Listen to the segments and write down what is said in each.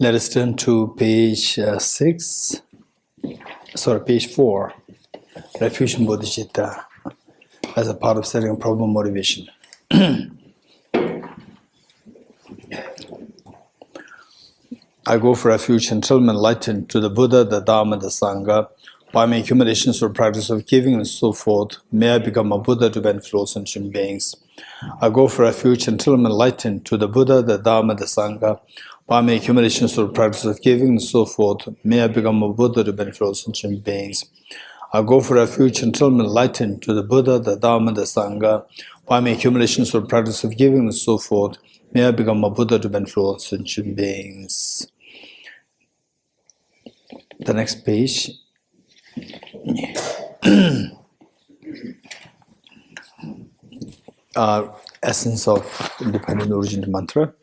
Let us turn to page page 4, Refuge in Bodhicitta, as a part of setting a problem motivation. I go for refuge until I'm enlightened to the Buddha, the Dharma, the Sangha, by my accumulations or practice of giving and so forth. May I become a Buddha to benefit all sentient beings. I go for refuge until I'm enlightened to the Buddha, the Dharma, the Sangha, by my accumulations or practice of giving and so forth. May I become a Buddha to benefit all sentient beings. I go for refuge until I'm enlightened to the Buddha, the Dharma, the Sangha, by my accumulations or practice of giving and so forth. May I become a Buddha to benefit all sentient beings. The next page. Essence of independent origin mantra.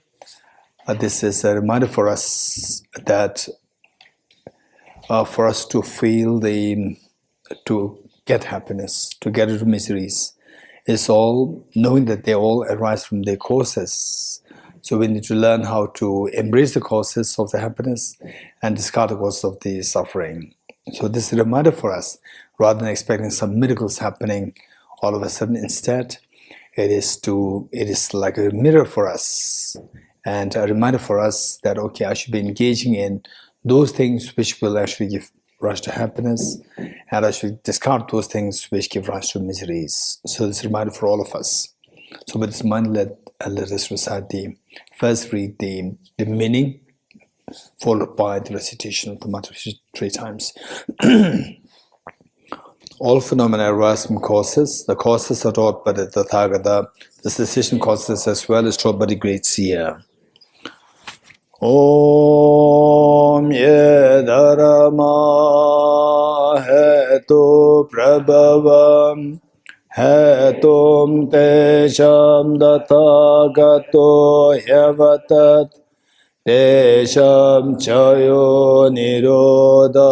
This is a reminder for us that for us to feel to get happiness, to get rid of miseries, is all knowing that they all arise from their causes. So we need to learn how to embrace the causes of the happiness and discard the causes of the suffering. So this is a reminder for us, rather than expecting some miracles happening all of a sudden. Instead, it is like a mirror for us and a reminder for us that, okay, I should be engaging in those things which will actually give rise to happiness, and I should discard those things which give rise to miseries. So this is a reminder for all of us. So with this mind, let us recite first read the meaning, followed by the recitation of the mantra 3 times. All phenomena arise from causes. The causes are taught by the Tathagata. The cessation causes as well is taught by the great seer. Om Yedarama Hetu Prabhavam Hetum Tesham Dathagato Yavatat Tesham Chayo Nirodha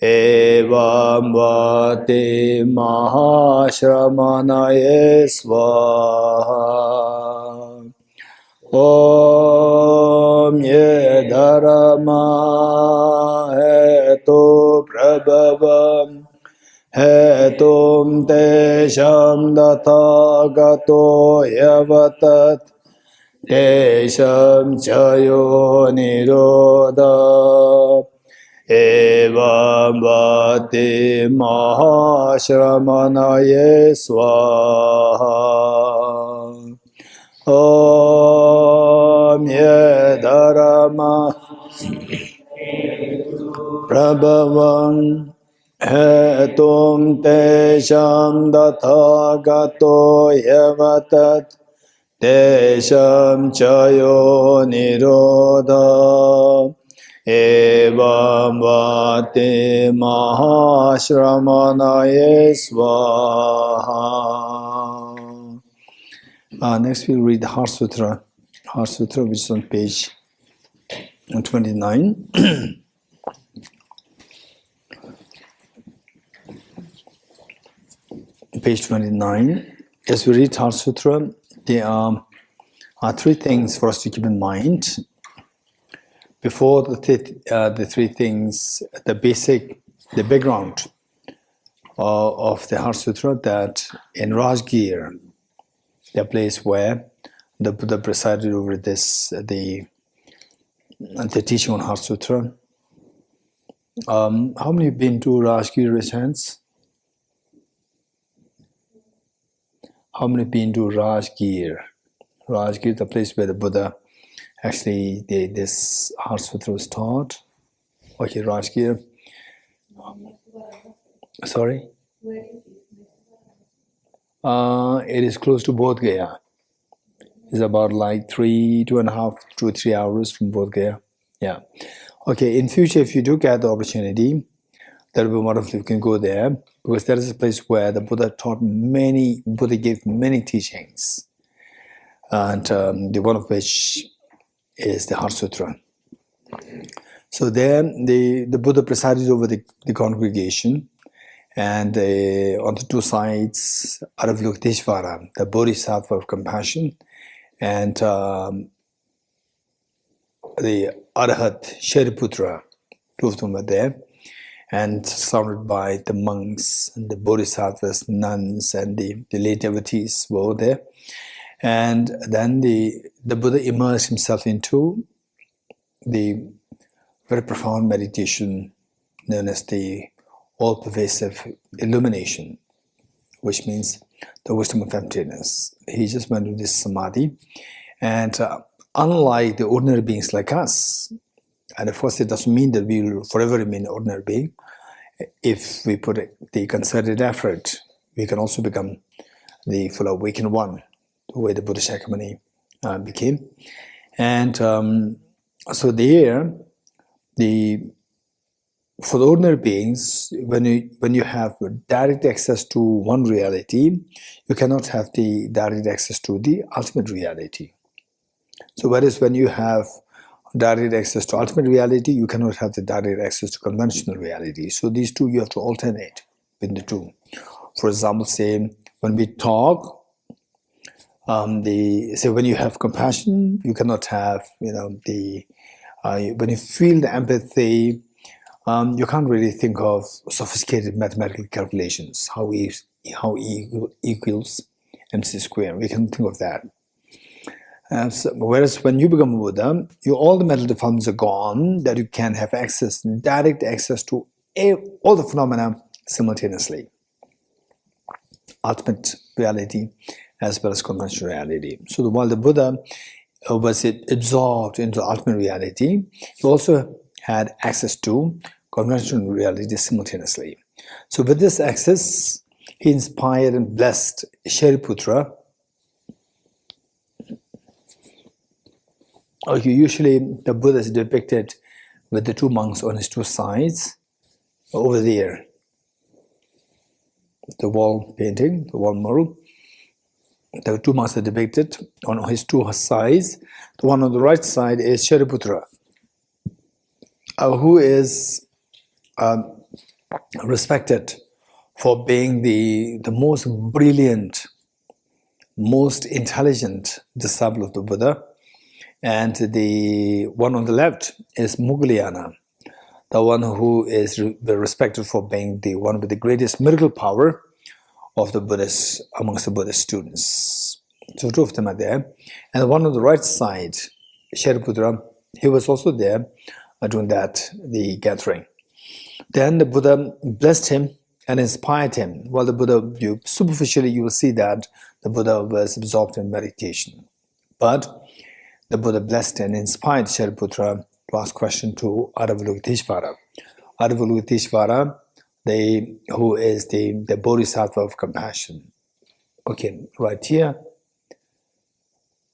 Evam Vati Mahashramanaye Svaha. Om Yedarama Hetu Prabhavam Hetum Tesham Dathagato Yavatat Tesham Chayo Nirodha Evam Vati Mahashramanaye Svaha. Om Yedarama Prabhavam Hetum Tesham Dathagato Yavatat Tesham Chayo Nirodha Evam Vati Mahashramanaye Svaha. Next we'll read the Heart Sutra. Heart Sutra, which is on page 29. Page 29. As we read Heart Sutra, there are 3 things for us to keep in mind. Before the 3 things, the background of the Heart Sutra, that in Rajgir, the place where the Buddha presided over the teaching on Heart Sutra. How many have been to Rajgir? Raise hands. How many have been to Rajgir? Rajgir, the place where the Buddha actually this Heart Sutra was taught. Okay, Rajgir. Sorry? It is close to Bodh Gaya. It's about like 2.5 to 3 hours from Bodh Gaya. Yeah. Okay, in future, if you do get the opportunity, that will be wonderful if you can go there, because that is a place where the Buddha gave many teachings, and the one of which is the Heart Sutra. So there, the Buddha presided over the congregation, and on the 2 sides, Avalokiteshvara, the Bodhisattva of compassion, and the Arahat Shariputra, two of them were there, and surrounded by the monks and the bodhisattvas, nuns, and the lay devotees were over there. And then the Buddha immersed himself into the very profound meditation known as the all-pervasive illumination, which means the wisdom of emptiness. He just went into this samadhi, and unlike the ordinary beings like us, and of course it doesn't mean that we will forever remain ordinary being. If we put the concerted effort, we can also become the full awakened one, the way the Buddha Shakyamuni became. And so there, for the ordinary beings, when you have direct access to one reality, you cannot have the direct access to the ultimate reality. So whereas when you have direct access to ultimate reality, you cannot have the direct access to conventional reality. So these two, you have to alternate between the two. For example, say when we talk, when you have compassion, you cannot have, when you feel the empathy, you can't really think of sophisticated mathematical calculations, how E equals MC squared. We can think of that. Whereas when you become a Buddha, all the mental defilements are gone, that you can have direct access to all the phenomena simultaneously. Ultimate reality as well as conventional reality. So while the Buddha was absorbed into ultimate reality, he also had access to conventional reality simultaneously. So with this access, he inspired and blessed Shariputra. Usually the Buddha is depicted with the two monks on his two sides. Over there, the wall painting, the wall mural, the two monks are depicted on his two sides. The one on the right side is Shariputra, who is respected for being the most brilliant, most intelligent disciple of the Buddha. And the one on the left is Mugalayana, the one who is respected for being the one with the greatest miracle power of the Buddhists amongst the Buddhist students. So two of them are there. And the one on the right side, Shariputra, he was also there during the gathering. Then the Buddha blessed him and inspired him. While the Buddha, superficially you will see that the Buddha was absorbed in meditation. But the Buddha blessed and inspired Shariputra to ask question to Avalokiteshvara. Avalokiteshvara, who is the Bodhisattva of compassion. Okay, right here,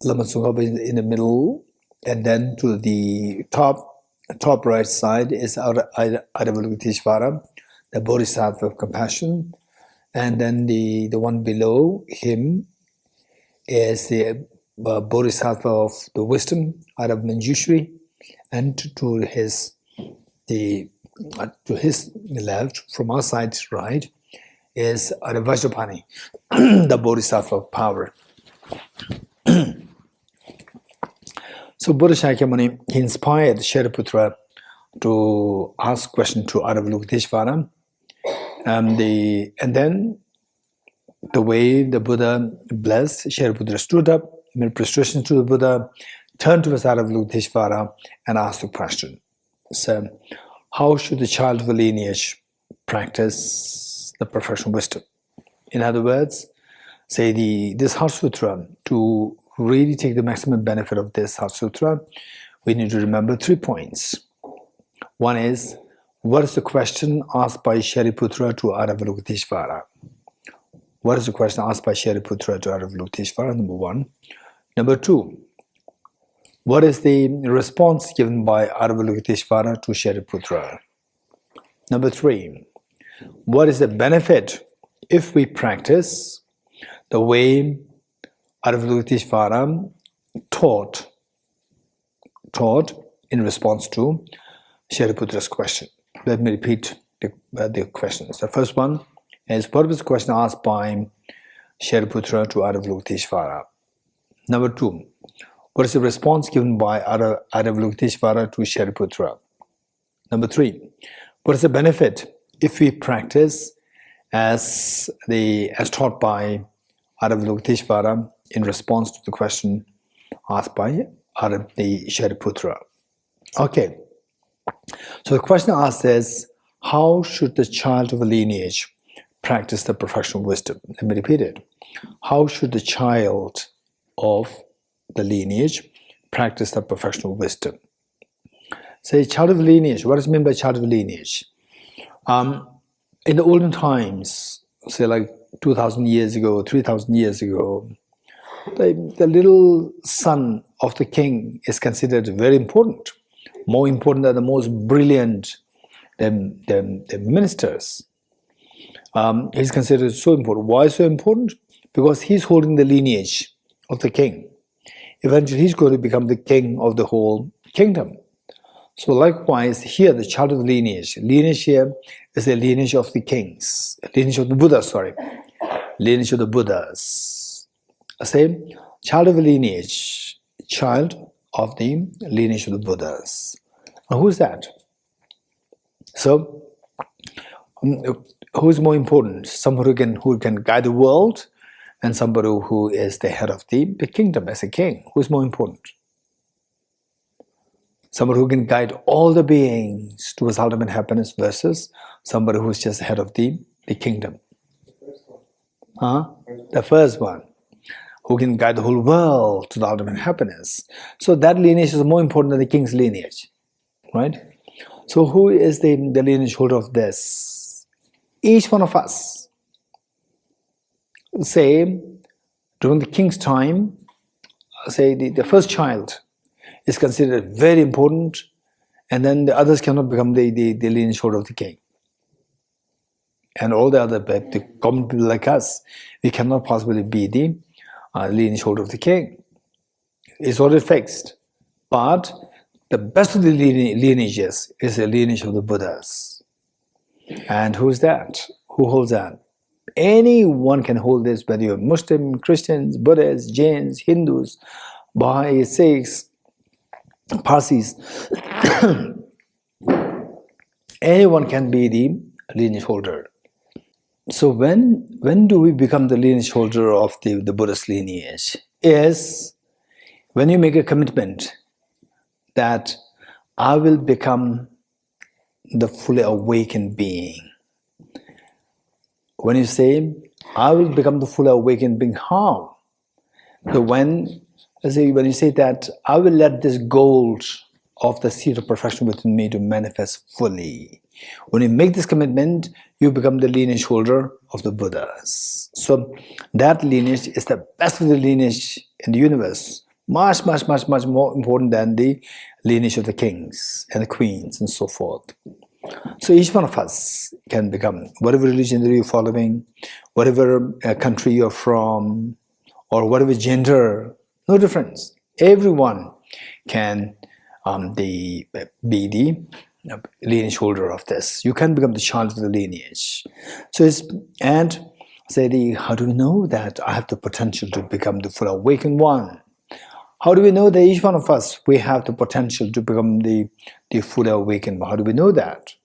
Lama Tsongkhapa in the middle, and then to the top right side is Avalokiteshvara, the Bodhisattva of compassion, and then the one below him is the Bodhisattva of the wisdom, Manjushri, and to his left, from our side right, is Vajrapani, the Bodhisattva of power. So Buddha Shakyamuni, he inspired Shariputra to ask question to Avalokiteshvara, and then the way the Buddha blessed, Shariputra stood up, made prostration to the Buddha, turned to his Avalokiteshvara and asked the question. So, how should the child of a lineage practice the perfection of wisdom? In other words, say this Heart Sutra, to really take the maximum benefit of this Heart Sutra, we need to remember 3 points. One is, what is the question asked by Shariputra to Avalokiteshvara? What is the question asked by Shariputra to Avalokiteshvara? Number one. Number two, what is the response given by Avalokiteshvara to Shariputra? Number three, what is the benefit if we practice the way Avalokiteshvara taught in response to Shariputra's question? Let me repeat the questions. The first one is, what was the question asked by Shariputra to Avalokiteshvara? Number two, What is the response given by Avalokiteshvara to Shariputra? Number 3, what is the benefit if we practice as taught by Avalokiteshvara in response to the question asked by the Shariputra? Okay, so the question asked is, how should the child of a lineage practice the perfection of wisdom? Let me repeat it. How should the child of the lineage practice the perfection of wisdom? Say, child of lineage. What does it mean by child of lineage? In the olden times, say like 2,000 years ago, 3,000 years ago, the little son of the king is considered very important, more important than the most brilliant the ministers. He's considered so important. Why so important? Because he's holding the lineage of the king. Eventually, he's going to become the king of the whole kingdom. So likewise, here, the child of the lineage. Lineage here is the lineage of the kings. Lineage of the Buddhas, sorry. Lineage of the Buddhas. Same, child of the lineage. Child of the lineage of the Buddhas. Now, who's that? So, who is more important? Somebody who can guide the world, and somebody who is the head of the kingdom as a king. Who is more important? Somebody who can guide all the beings towards ultimate happiness versus somebody who is just head of the kingdom. The first one, who can guide the whole world to the ultimate happiness. So that lineage is more important than the king's lineage, right? So who is the lineage holder of this? Each one of us. Say, during the king's time, say the first child is considered very important, and then the others cannot become the lineage holder of the king. And all the other the common people like us, we cannot possibly be the lineage holder of the king. It's already fixed. But the best of the lineages is the lineage of the Buddhas. And who's that? Who holds that? Anyone can hold this, whether you're Muslim, Christians, Buddhists, Jains, Hindus, Baha'is, Sikhs, Parsis. Anyone can be the lineage holder. So when do we become the lineage holder of the Buddhist lineage? Is when you make a commitment that I will become the fully awakened being. When you say, I will become the fully awakened being, how? So when you say that, I will let this gold of the seed of perfection within me to manifest fully. When you make this commitment, you become the lineage holder of the Buddhas. So that lineage is the best of the lineage in the universe. Much, much, much, much more important than the lineage of the kings and the queens and so forth. So each one of us can become, whatever religion that you're following, whatever country you're from, or whatever gender, no difference. Everyone can be the lineage holder of this. You can become the child of the lineage. So how do we know that I have the potential to become the full awakened one? How do we know that each one of us, we have the potential to become the fully awakened? How do we know that?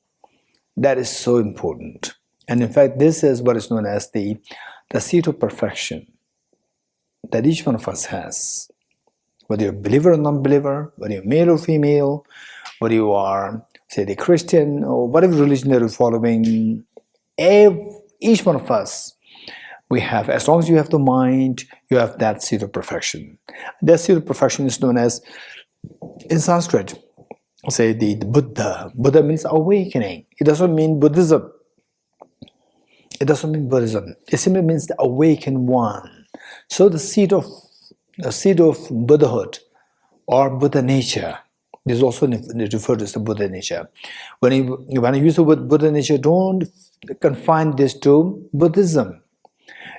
That is so important. And in fact, this is what is known as the seed of perfection that each one of us has. Whether you're a believer or non-believer, whether you're male or female, whether you are, say, the Christian or whatever religion that you're following, each one of us, we have, as long as you have the mind, you have that seed of perfection. That seed of perfection is known as, in Sanskrit, say the Buddha. Buddha means awakening. It doesn't mean Buddhism. It doesn't mean Buddhism. It simply means the awakened one. So the seed of Buddhahood or Buddha nature is also referred to as the Buddha nature. When I use the word Buddha nature, don't confine this to Buddhism.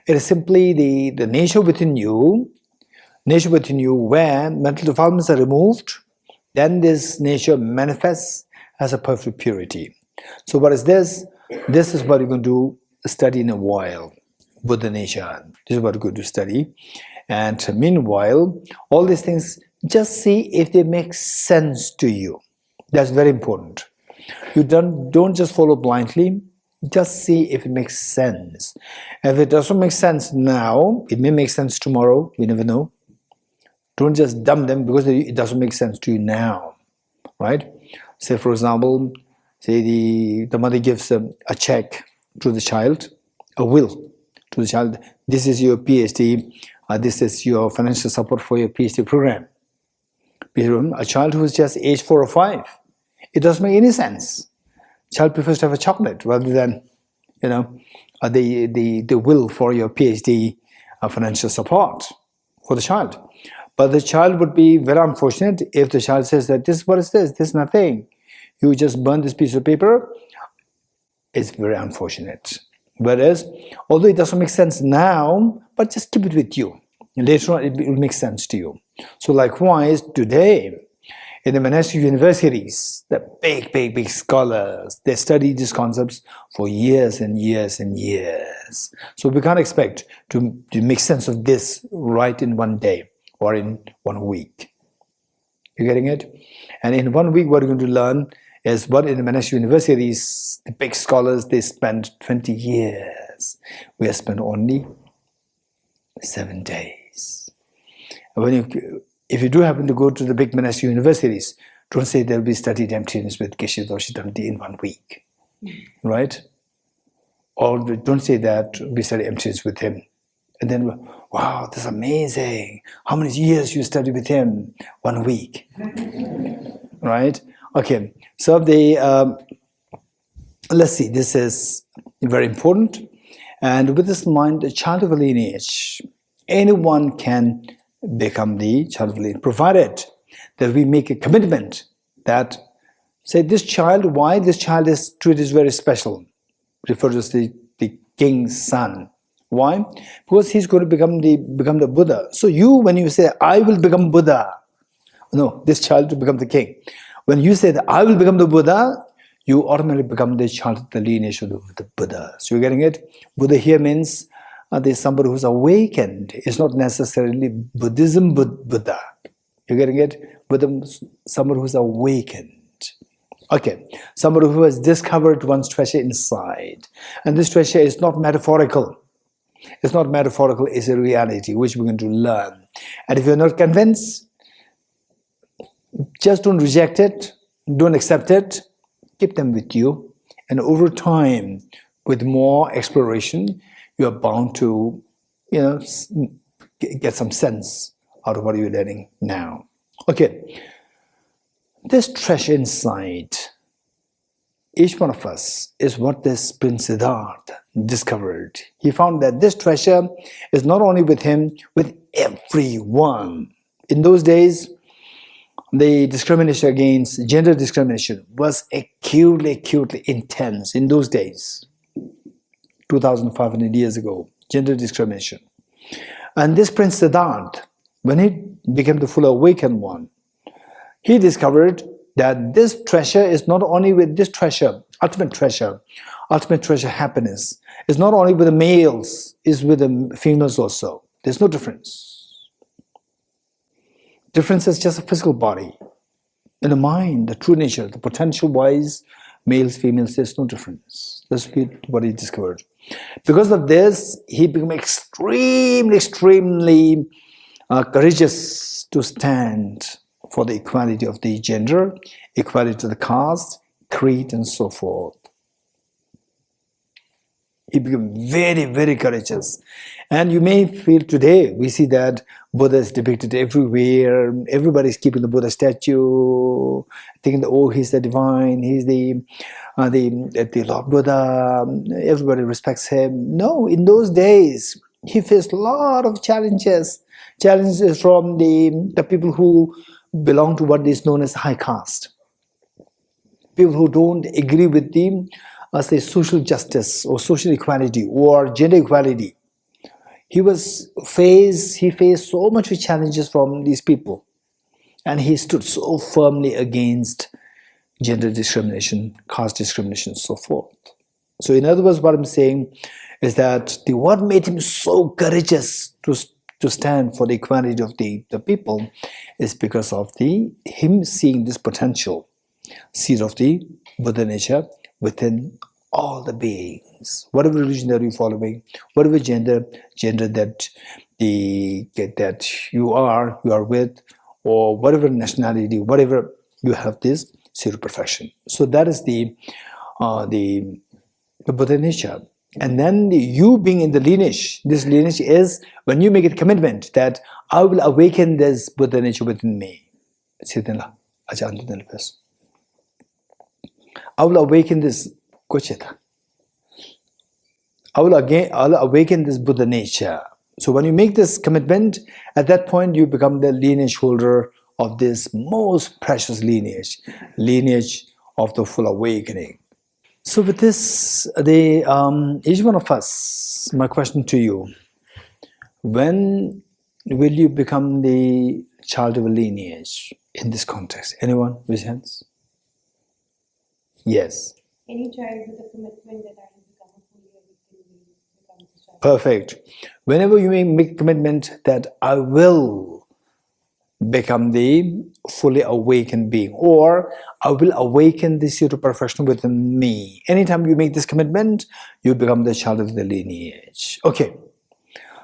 It is simply the nature within you where mental defilements are removed, then this nature manifests as a perfect purity. So what is this? This is what you're going to study in a while, Buddha nature. This is what you're going to study. And meanwhile, all these things just see if they make sense to you. That's very important. You don't just follow blindly, just see if it makes sense. If it doesn't make sense now, it may make sense tomorrow, we never know. Don't just dump them because it doesn't make sense to you now, right? Say, for example, say the mother gives a check to the child, a will to the child. This is your PhD, this is your financial support for your PhD program. A child who is just age 4 or 5, it doesn't make any sense. Child prefers to have a chocolate rather than, the will for your PhD financial support for the child. But the child would be very unfortunate if the child says that this is what it is, this is nothing. You just burn this piece of paper. It's very unfortunate. Whereas, although it doesn't make sense now, but just keep it with you. And later on, it will make sense to you. So likewise, today, in the monastic universities, the big scholars, they study these concepts for years and years and years. So we can't expect to make sense of this right in one day or in 1 week. You getting it? And in 1 week, what we're going to learn is what in the monastic universities, the big scholars, they spend 20 years. We have spent only 7 days. If you do happen to go to the big monastic universities, don't say they'll be studied emptiness with Geshe Dorji Damdul in 1 week, right? Or don't say that we study emptiness with him. And then, wow, that's amazing. How many years you study with him? 1 week, right? Okay, so let's see, this is very important. And with this in mind, the child of a lineage, anyone can become the child of a lineage, provided that we make a commitment that, say, this child, why this child is treated as very special, referred to as the king's son. Why? Because he's going to become the Buddha. So when you say, I will become Buddha, no, this child will become the king. When you say that I will become the Buddha, you automatically become the child of the lineage of the Buddha. So you're getting it? Buddha here means there's somebody who's awakened. It's not necessarily Buddhism Buddha. You're getting it? Buddha, somebody who's awakened. Okay, somebody who has discovered one's treasure inside. And this treasure is not metaphorical. It's not metaphorical, it's a reality which we're going to learn. And if you're not convinced, just don't reject it, don't accept it, keep them with you. And over time, with more exploration, you are bound to, get some sense out of what you're learning now. Okay, this treasure inside each one of us is what this Prince Siddhartha discovered. He found that this treasure is not only with him, with everyone. In those days, the discrimination against gender discrimination was acutely intense in those days, 2,500 years ago, gender discrimination. And this Prince Siddhartha, when he became the full awakened one, he discovered that this treasure is not only with this treasure, ultimate treasure happiness, is not only with the males, is with the females also. There's no difference. Difference is just a physical body. In the mind, the true nature, the potential-wise, males, females, there's no difference. That's what he discovered. Because of this, he became extremely courageous to stand for the equality of the gender, equality of the caste, creed, and so forth. He became very courageous. And you may feel today, we see that Buddha is depicted everywhere. Everybody's keeping the Buddha statue, thinking that, oh, he's the divine, he's the Lord Buddha, everybody respects him. No, in those days, he faced a lot of challenges from the people who belong to what is known as high caste. People who don't agree with the say social justice or social equality or gender equality. He faced so much challenges from these people, and he stood so firmly against gender discrimination, caste discrimination, and so forth. So in other words, what I'm saying is that what made him so courageous to stand for the equality of the people is because of him seeing this potential seed of the Buddha nature within all the beings, whatever religion that you're following, whatever gender that you are with, or whatever nationality, whatever, you have this seed of perfection. So that is the Buddha nature. And then you being in the lineage, this lineage is when you make a commitment that I will awaken this Buddha nature within me. I will awaken this Bodhicitta. I'll awaken this Buddha nature. So when you make this commitment, at that point you become the lineage holder of this most precious lineage of the full awakening. So with this, each one of us, my question to you, when will you become the child of a lineage in this context? Anyone with hands? Yes. Any child with a commitment that I will become a fully awakened being becomes a child. Perfect. Whenever you make commitment that I will become the fully awakened being, or I will awaken the seed of perfection within me. Anytime you make this commitment, you become the child of the lineage. Okay.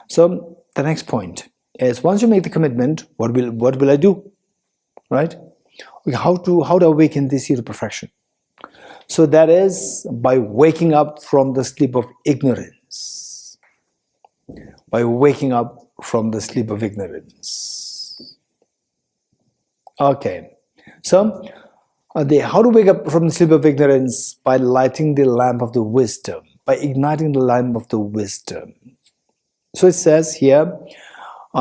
So the next point is, once you make the commitment, what will I do? Right? Okay, how to awaken the seed of perfection? So that is by waking up from the sleep of ignorance. By waking up from the sleep of ignorance. Okay. So, how to wake up from the sleep of ignorance? By lighting the lamp of the wisdom. By igniting the lamp of the wisdom. So it says here,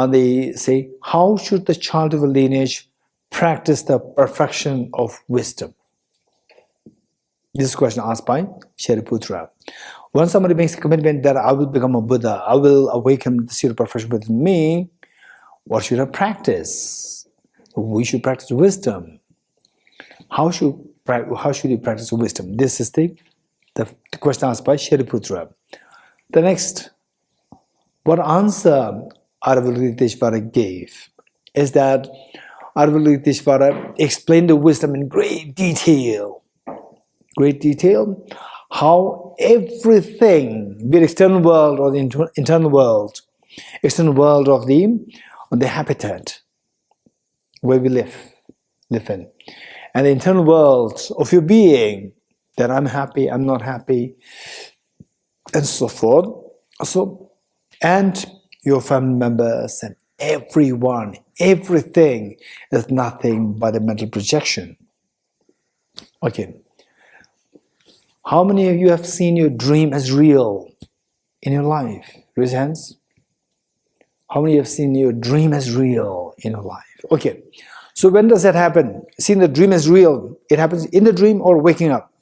they say, how should the child of a lineage practice the perfection of wisdom? This is a question asked by Shariputra. When somebody makes a commitment that I will become a Buddha, I will awaken the seed of perfection within me, what should I practice? We should practice wisdom. How should you practice wisdom? This is the question asked by Shariputra. The next, what answer Aravalokiteshvara gave is that Aravalokiteshvara explained the wisdom in great detail, how everything, be it external world or the internal world of the habitat where we live in, and the internal world of your being, that I'm happy, I'm not happy, and so forth. So, and your family members and everyone, everything is nothing but a mental projection. Okay. How many of you have seen your dream as real in your life? Raise hands. How many have seen your dream as real in your life? Okay. So when does that happen? Seeing the dream as real, it happens in the dream or waking up?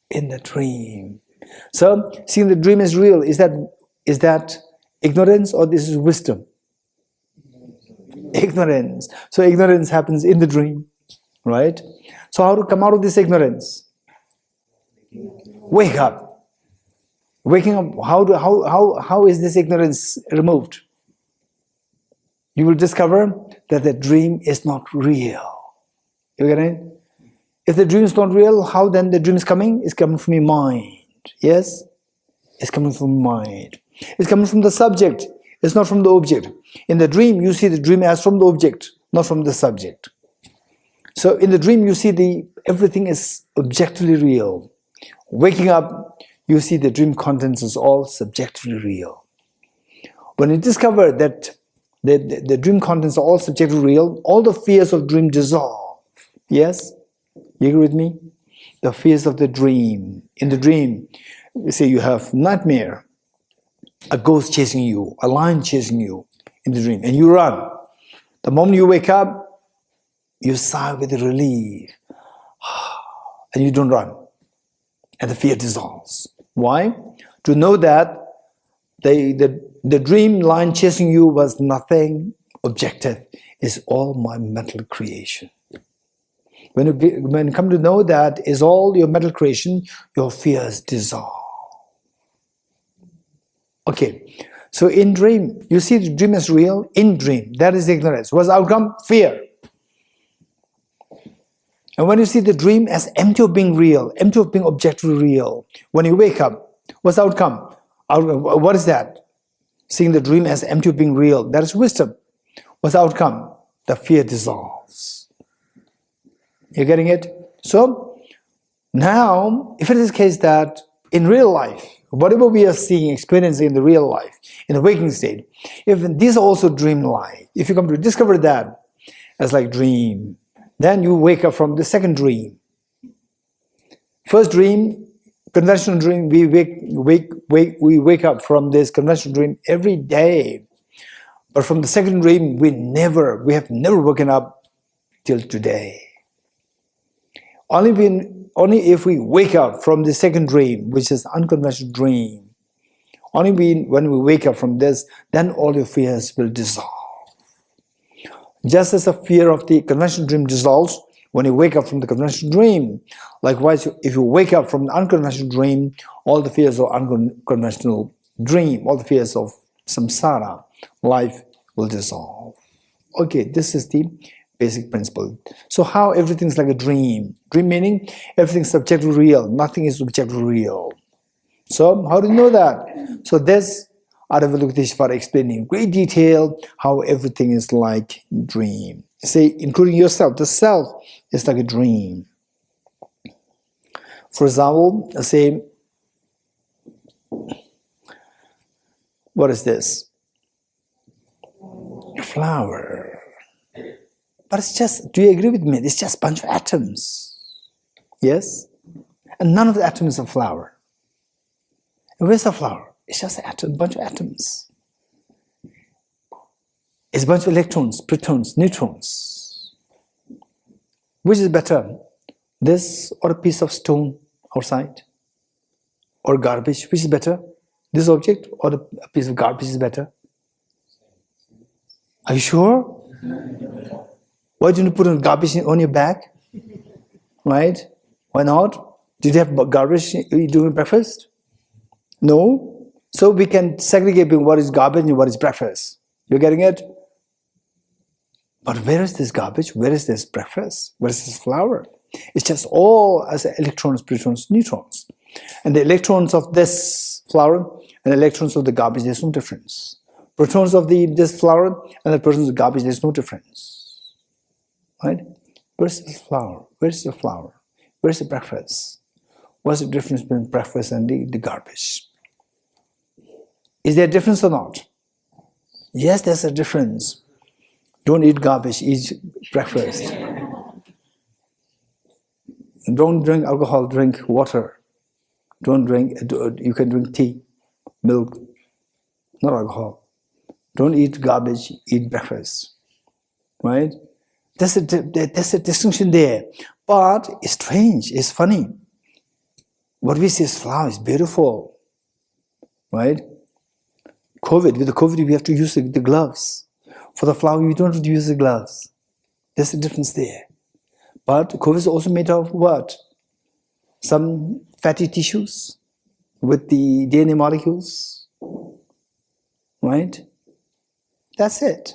In the dream. So seeing the dream as real, is that ignorance or this is wisdom? Ignorance. So ignorance happens in the dream, right? So how to come out of this ignorance? Wake up. Waking up, how is this ignorance removed? You will discover that the dream is not real. You get it? If the dream is not real, how then the dream is coming? It's coming from your mind. Yes? It's coming from mind. It's coming from the subject. It's not from the object. In the dream, you see the dream as from the object, not from the subject. So in the dream, you see everything is objectively real. Waking up, you see the dream contents is all subjectively real. When you discover that the dream contents are all subjectively real, all the fears of dream dissolve. Yes? You agree with me? The fears of the dream. In the dream, say you have nightmare, a ghost chasing you, a lion chasing you in the dream, and you run. The moment you wake up, you sigh with relief, and you don't run, and the fear dissolves. Why? To know that the dream line chasing you was nothing objective, it's all my mental creation. When you come to know that is all your mental creation, your fears dissolve. Okay, So in dream, you see the dream as real. In dream, that is ignorance. What's the outcome? Fear. And when you see the dream as empty of being real, empty of being objectively real, when you wake up, what's the outcome? What is that? Seeing the dream as empty of being real, that is wisdom. What's the outcome? The fear dissolves. You're getting it? So, now, if it is the case that in real life, whatever we are seeing, experiencing in the real life, in the waking state, if these are also dream-like, if you come to discover that as like dream, then you wake up from the second dream. First dream, conventional dream, we wake up from this conventional dream every day. But from the second dream, we have never woken up till today. Only if we wake up from the second dream, which is unconventional dream, only when we wake up from this, then all your fears will dissolve. Just as the fear of the conventional dream dissolves when you wake up from the conventional dream, likewise, if you wake up from the unconventional dream, all the fears of unconventional dream, all the fears of samsara, life will dissolve. Okay, this is the basic principle. So how everything's like a dream? Dream meaning everything's subjectively real, nothing is objectively real. So how do you know that? So this Venerable explaining in great detail how everything is like dream. Say, including yourself, the self is like a dream. For example, say, what is this? A flower. But it's just, do you agree with me? It's just a bunch of atoms. Yes? And none of the atoms is a flower. And where's the flower? It's just a bunch of atoms. It's a bunch of electrons, protons, neutrons. Which is better? This or a piece of stone outside? Or garbage? Which is better? This object or a piece of garbage is better? Are you sure? Why didn't you put on garbage on your back? Right? Why not? Did you have garbage during breakfast? No? So we can segregate between what is garbage and what is breakfast. You're getting it? But where is this garbage? Where is this breakfast? Where is this flower? It's just all as electrons, protons, neutrons. And the electrons of this flower and the electrons of the garbage, there's no difference. Protons of this flower and the protons of the garbage, there's no difference. Right? Where's this flower? Where's the flower? Where's the breakfast? What's the difference between breakfast and the garbage? Is there a difference or not? Yes, there's a difference. Don't eat garbage, eat breakfast. Don't drink alcohol, drink water. Don't drink, you can drink tea, milk, not alcohol. Don't eat garbage, eat breakfast. Right? There's a distinction there. But it's strange, it's funny. What we see is flower is beautiful. Right? With the COVID, we have to use the gloves. For the flower, you don't have to use the gloves. There's a difference there. But COVID is also made of what? Some fatty tissues with the DNA molecules. Right? That's it.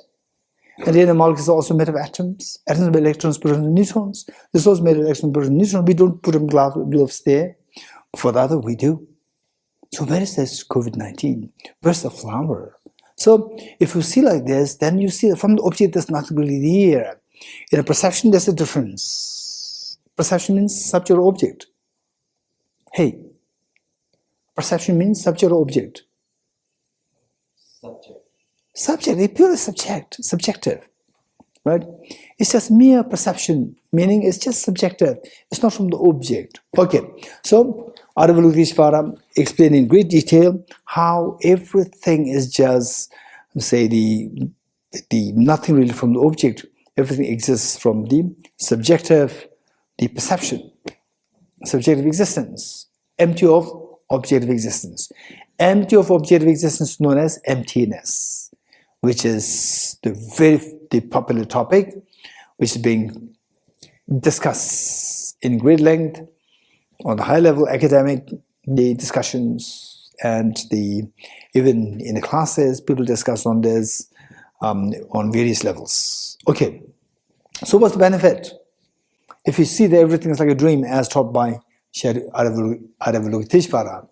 And DNA molecules are also made of atoms. Atoms are made of electrons, protons, and neutrons. This is also made of electrons, protons, and neutrons. We don't put them gloves there. For the other, we do. So where is this COVID-19? Where's the flower? So if you see like this, then you see that from the object there's nothing really there. In a perception, there's a difference. Perception means subject or object. Hey, perception means subject or object. Subject, it's purely subjective. Right? It's just mere perception, meaning it's just subjective. It's not from the object. Okay, so Venerable explained in great detail how everything is just, say, the nothing really from the object. Everything exists from the subjective, the perception, subjective existence, empty of objective existence. Empty of objective existence known as emptiness, which is the popular topic, which is being discussed in great length on the high level academic discussions and even in the classes, people discuss on this on various levels. Okay, so what's the benefit? If you see that everything is like a dream, as taught by Avalokiteshvara,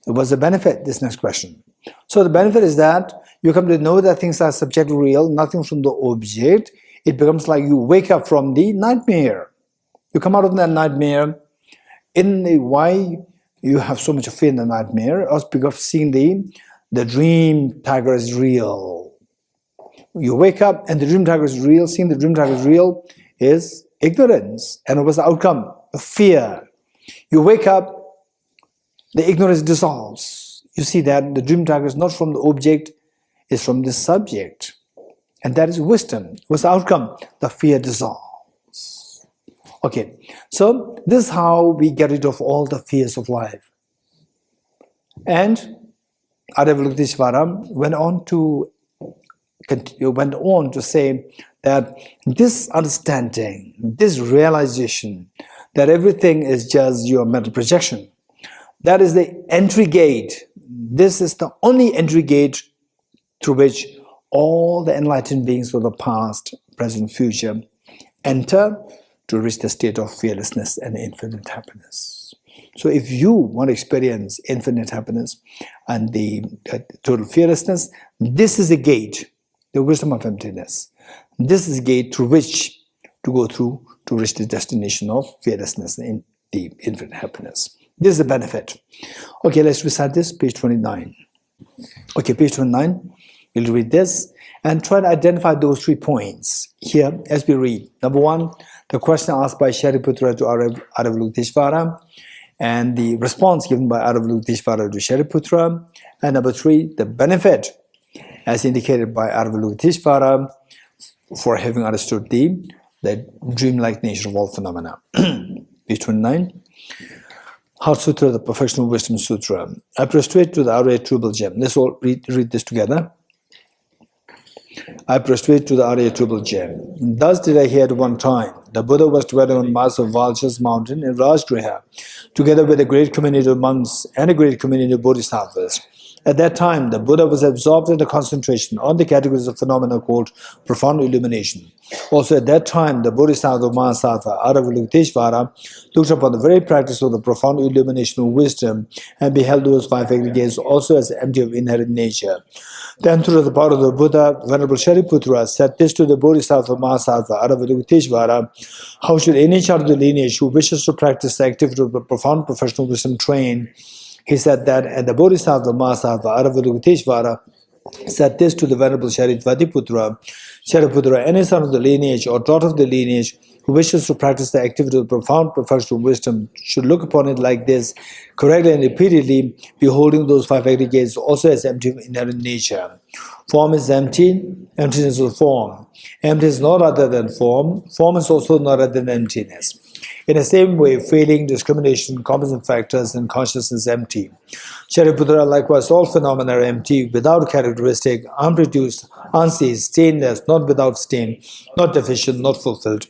so what's the benefit? This next question. So the benefit is that you come to know that things are subjectively real, nothing from the object. It becomes like you wake up from the nightmare. You come out of that nightmare. Why you have so much fear in the nightmare? Also because seeing the dream tiger is real. You wake up and the dream tiger is real. Seeing the dream tiger is real is ignorance. And what's the outcome? Fear. You wake up, the ignorance dissolves. You see that the dream tiger is not from the object, it's from the subject. And that is wisdom. What's the outcome? The fear dissolves. Okay, so this is how we get rid of all the fears of life. And Avalokiteshvara went on to say that this understanding, this realization that everything is just your mental projection, that is the entry gate. This is the only entry gate through which all the enlightened beings of the past, present, future enter to reach the state of fearlessness and infinite happiness. So if you want to experience infinite happiness and the total fearlessness, this is the gate, the wisdom of emptiness. This is the gate through which to go through to reach the destination of fearlessness and the infinite happiness. This is the benefit. Okay, let's recite this, page 29. Okay, page 29, we'll read this and try to identify those 3 points here as we read. Number 1, the question asked by Shariputra to Avalokiteshvara, and the response given by Avalokiteshvara to Shariputra. And number 3, the benefit as indicated by Avalokiteshvara for having understood the dreamlike nature of all phenomena. Page 29. Heart Sutra, the Perfection of Wisdom Sutra. I prostrate to the Arya Trubal Gem. Let's all read this together. I prostrate to the Arya Trubal Gem. Thus did I hear at one time. The Buddha was dwelling on Mass of Valshas mountain in Rajgriha, together with a great community of monks and a great community of bodhisattvas. At that time, the Buddha was absorbed in the concentration on the categories of phenomena called profound illumination. Also at that time, the Bodhisattva Mahasattva Avalokiteshvara looked upon the very practice of the profound illumination of wisdom and beheld those 5 aggregates also as empty of inherent nature. Then through the power of the Buddha, Venerable Shariputra said this to the Bodhisattva Mahasattva Avalokiteshvara: how should any child of the lineage who wishes to practice the activity of the profound professional wisdom train? He said that, and the Bodhisattva Mahasattva Avalokiteshvara said this to the Venerable Shariputra: Shariputra, any son of the lineage or daughter of the lineage who wishes to practice the activity of profound professional wisdom should look upon it like this, correctly and repeatedly, beholding those 5 aggregates also as empty of inherent nature. Form is empty, emptiness of form. Emptiness is not other than form. Form is also not other than emptiness. In the same way, feeling, discrimination, composite factors, and consciousness is empty. Shariputra, likewise, all phenomena are empty, without characteristic, unproduced, unceased, stainless, not without stain, not deficient, not fulfilled.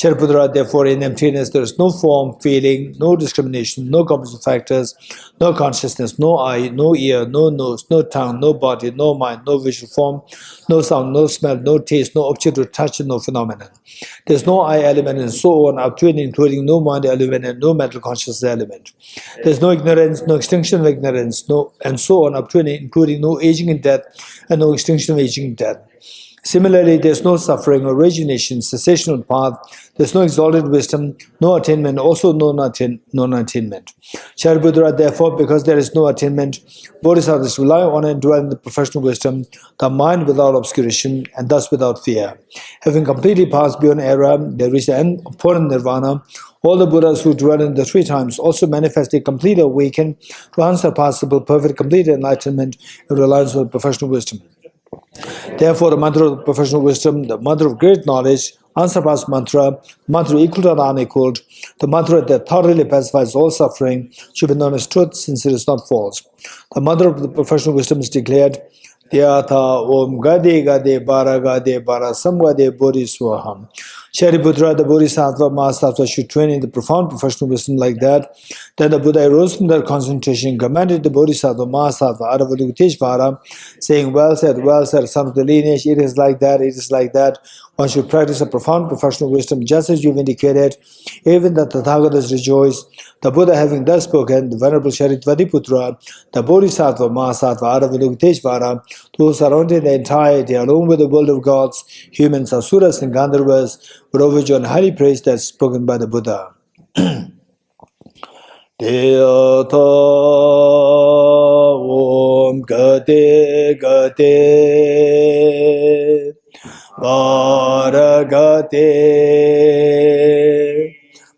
Shariputra, therefore, in emptiness there is no form, feeling, no discrimination, no composite factors, no consciousness, no eye, no ear, no nose, no tongue, no body, no mind, no visual form, no sound, no smell, no taste, no object to touch, and no phenomenon. There is no I element and so on, up to and including no mind element and no mental consciousness element. There is no ignorance, no extinction of ignorance, and so on, up to and including no aging and death and no extinction of aging and death. Similarly, there is no suffering, origination, cessation of path. There is no exalted wisdom, no attainment, also no non-attainment. Shariputra, therefore, because there is no attainment, bodhisattvas rely on and dwell in the professional wisdom, the mind without obscuration, and thus without fear. Having completely passed beyond error, they reach the important nirvana. All the Buddhas who dwell in the 3 times also manifest a complete awakening to unsurpassable, perfect, complete enlightenment in reliance on professional wisdom. Therefore, the mantra of professional wisdom, the mantra of great knowledge, unsurpassed mantra, mantra equal to unequaled, the mantra that thoroughly pacifies all suffering, should be known as truth, since it is not false. The mantra of the professional wisdom is declared: Tyatha Om Gade Gade Bara Gade Bara Samgade Bodhiswaham. Shariputra, the Bodhisattva, Mahasattva, should train in the profound professional wisdom like that. Then the Buddha arose from that concentration, commanded the Bodhisattva, Mahasattva, Avalokiteshvara, saying, well said, son of the lineage, it is like that, it is like that. One should practice a profound professional wisdom, just as you've indicated. Even the Tathagatas rejoice. The Buddha having thus spoken, the Venerable Sharitvadiputra, the Bodhisattva, Mahasattva, Avalokiteshvara, who surrounded the entirety, along with the world of gods, humans, asuras, and gandharvas, were overjoyed and highly praised as spoken by the Buddha. Deyata Om Gate Gate Paragate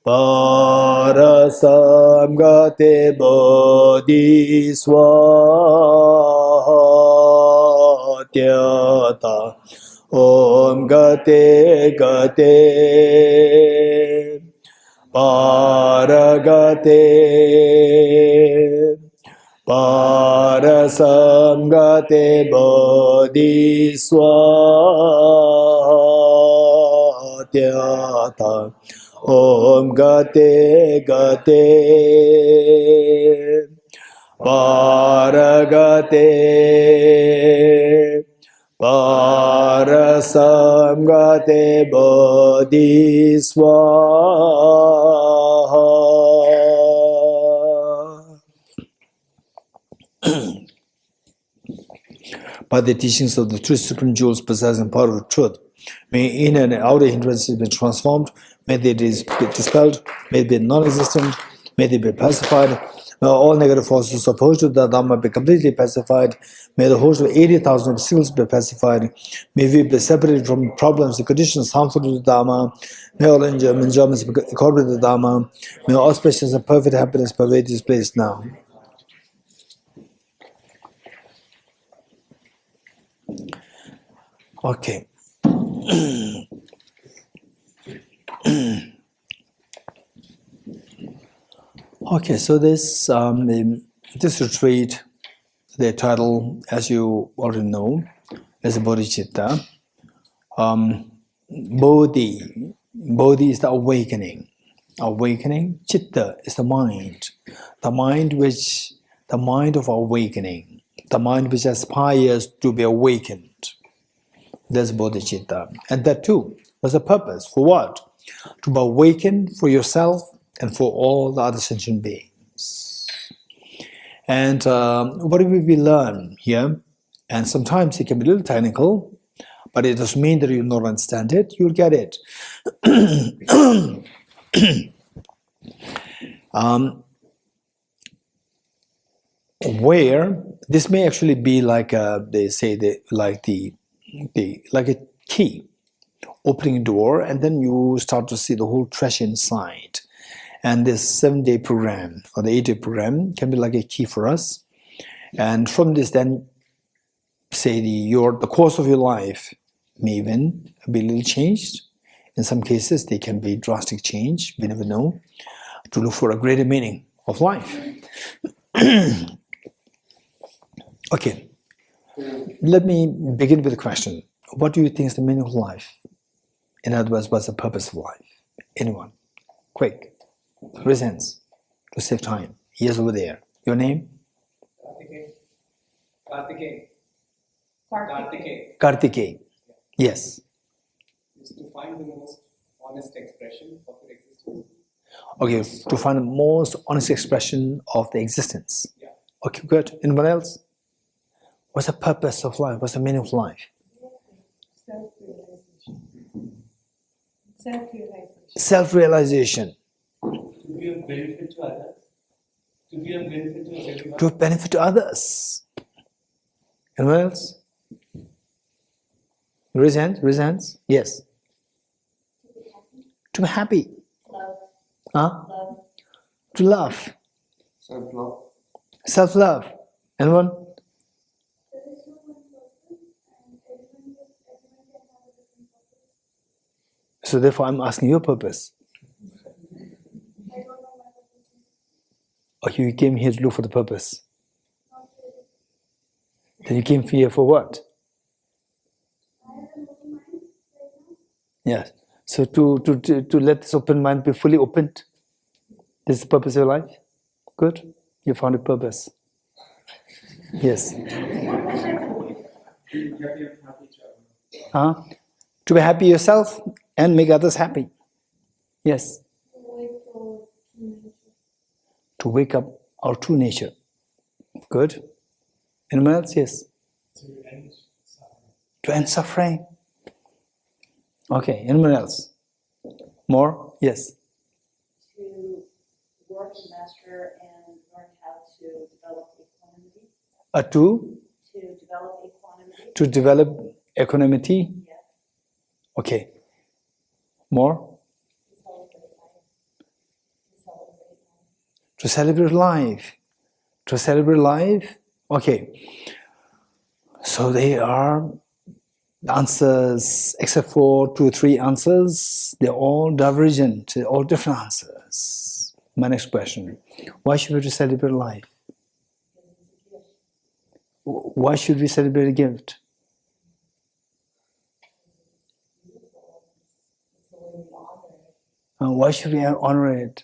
Parasamgate Bodhiswatyata Om Gate Gate Paragate Parasamgate Bodhiswatyata Om Gate Gate Paragate Parasamgate Bodhiswaha. By the teachings of the three supreme jewels possessing power of truth, may inner and outer hindrances be transformed, may they be dispelled, may they be non-existent, may they be pacified, may all negative forces opposed to the Dhamma be completely pacified, may the host of 80,000 obstacles be pacified, may we be separated from problems and conditions harmful to the Dhamma, may all enjoyments be according to the Dhamma, may all auspicious and perfect happiness pervade this place now. Okay. Okay, so this retreat, the title, as you already know, is Bodhicitta. Bodhi is the awakening. Awakening. Chitta is the mind of awakening, the mind which aspires to be awakened. That's Bodhicitta. And that too was the purpose. For what? To be awakened for yourself and for all the other sentient beings. And what do we learn here? And sometimes it can be a little technical, but it doesn't mean that you don't understand it. You'll get it. Where this may actually be like they say like a key opening a door, and then you start to see the whole treasure inside. And this 7-day program or the 8-day program can be like a key for us. And from this, then say the course of your life may even be a little changed. In some cases, they can be drastic change. We never know. To look for a greater meaning of life. Okay, let me begin with a question. What do you think is the meaning of life? In other words, what's the purpose of life? Anyone? Quick. Raise hands to save time. Yes, over there. Your name? Kartikeya. Yes. Is to find the most honest expression of your existence. Okay, to find the most honest expression of the existence. Yeah. Okay, good. Anyone else? What's the purpose of life? What's the meaning of life? Self-realization. Self-realization. To be of benefit to others. To be of benefit to everyone. To benefit to others. Anyone else? Raise hands. Raise hands. Yes. To be happy. Love. Huh? Love. To love. Self-love. Self-love. Anyone? So therefore I'm asking your purpose. Or you came here to look for the purpose? Then you came here for what? Yes. So to let this open mind be fully opened. This is the purpose of your life. Good. You found a purpose. Yes. To be happy yourself and make others happy. Yes. To wake up our true nature. Good. Anyone else? Yes. To end suffering. Okay. Anyone else? More? Yes. To work and master and learn how to develop equanimity. To develop equanimity. Yeah. Okay. More? To celebrate life. To celebrate life. Okay. So they are the answers, except for 2 or 3 answers, they're all divergent, they're all different answers. My next question. Why should we celebrate life? Why should we celebrate a gift? Why should we honor it?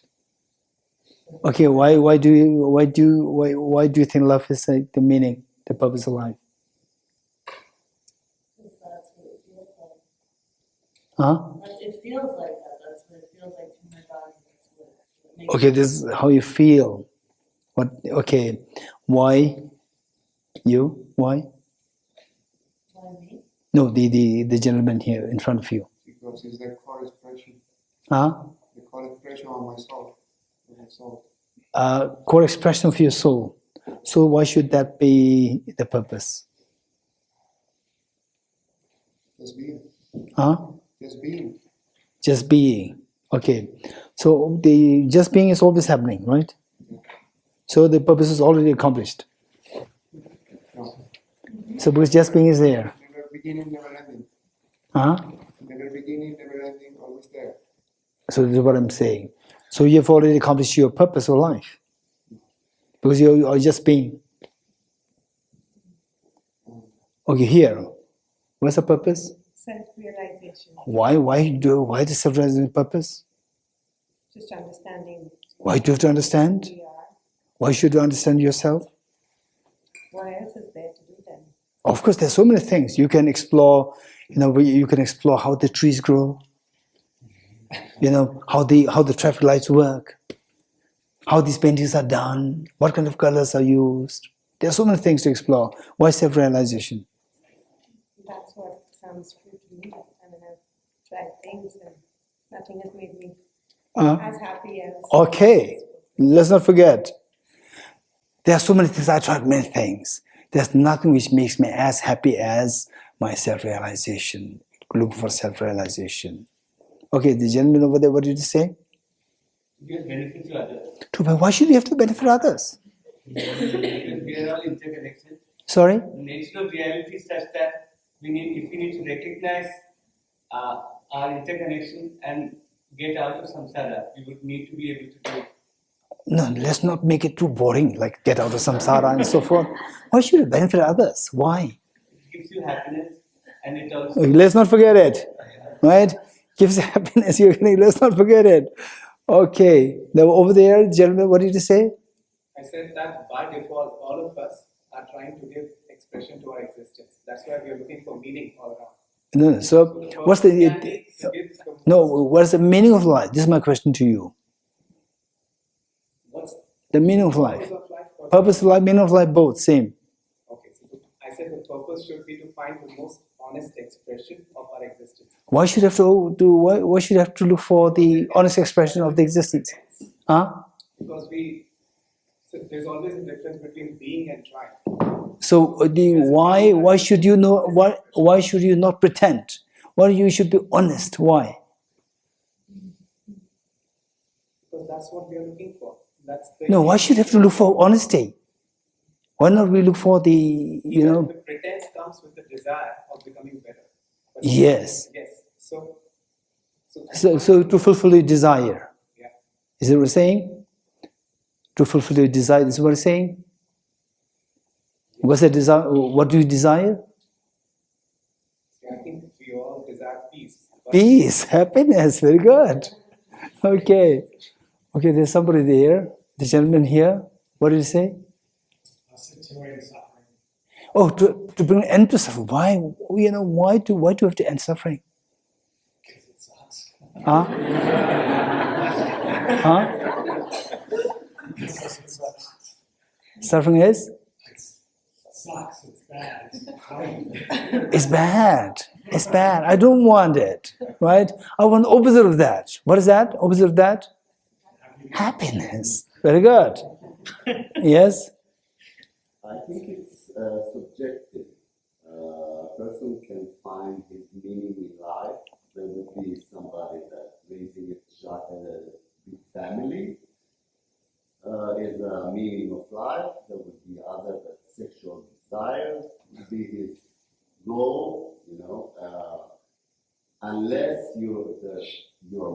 Okay, why do you think love is like the meaning, the purpose of life? It feels like that. That's what it feels like to my body. That's what makes Okay, this is how you feel. What? Okay, why you? Why? Why me? No, the gentleman here in front of you. Because it's the core expression. Huh? The core expression of my soul. Of my soul. Core expression of your soul. So why should that be the purpose? Just being. Huh? Just being. Just being. Okay. So the just being is always happening, right? So the purpose is already accomplished. No. So because just being is there. Never beginning, never ending. Huh? Never beginning, never ending, always there. So this is what I'm saying. So you've already accomplished your purpose of life. Because you are just being. Okay, here. What's the purpose? Self-realization. Why the self-realization purpose? Just understanding Why do you have to understand? who we are. Why should you understand yourself? What else is there to do then? Of course, there's so many things you can explore. You can explore how the trees grow. How the traffic lights work. How these paintings are done. What kind of colors are used. There are so many things to explore. Why self-realization? That's what sounds true to me. I mean, I've tried things and nothing has made me as happy as... Okay, let's not forget. There are so many things. I tried many things. There's nothing which makes me as happy as my self-realization. Looking for self-realization. Okay, the gentleman over there, what did he say? To give benefit to others. Why should you have to benefit others? Because we are all interconnected. Sorry? The nature of reality is such that if we need to recognize our interconnection and get out of samsara, we would need to be able to do it. No, let's not make it too boring, like get out of samsara and so forth. Why should you benefit others? Why? It gives you happiness and it also... Okay, let's not forget it. Right? Gives you happiness, let's not forget it. Okay. Now over there, gentlemen, what did you say? I said that by default, all of us are trying to give expression to our existence. That's why we are looking for meaning all around. No. So what's what's the meaning of life? This is my question to you. What's The meaning of life. purpose of life? Purpose of life, meaning of life, both same. Okay, so I said the purpose should be to find the most honest expression of our existence. Why should you have to do? Why should you have to look for the honest expression of the existence? Huh? Because there's always a difference between being and trying. So why should you know? Why should you not pretend? Why you should be honest? Why? Because that's what we are looking for. That's the No. Why should you have to look for honesty? Why not we look for the The pretense comes with the desire of becoming better. But Yes. Yes. So to fulfill your desire. Yeah. Is that what you're saying? To fulfill your desire, is what you're saying? What's the desire? What do you desire? I think we all desire peace. But Peace, happiness. Very good. Okay. Okay, there's somebody there. The gentleman here. What did he say? Oh, to bring an end to suffering. Why? Why do you have to end suffering? Because it sucks. Huh? Huh? Because it sucks. Suffering is? It sucks. It's bad. It's bad. It's bad. I don't want it. Right? I want the opposite of that. What is that? Opposite of that? Happiness. Very good. Yes? I think it's subjective. A person can find his meaning in life. There would be somebody that raising a big family is a meaning of life. There would be other that sexual desires would be his goal. Unless your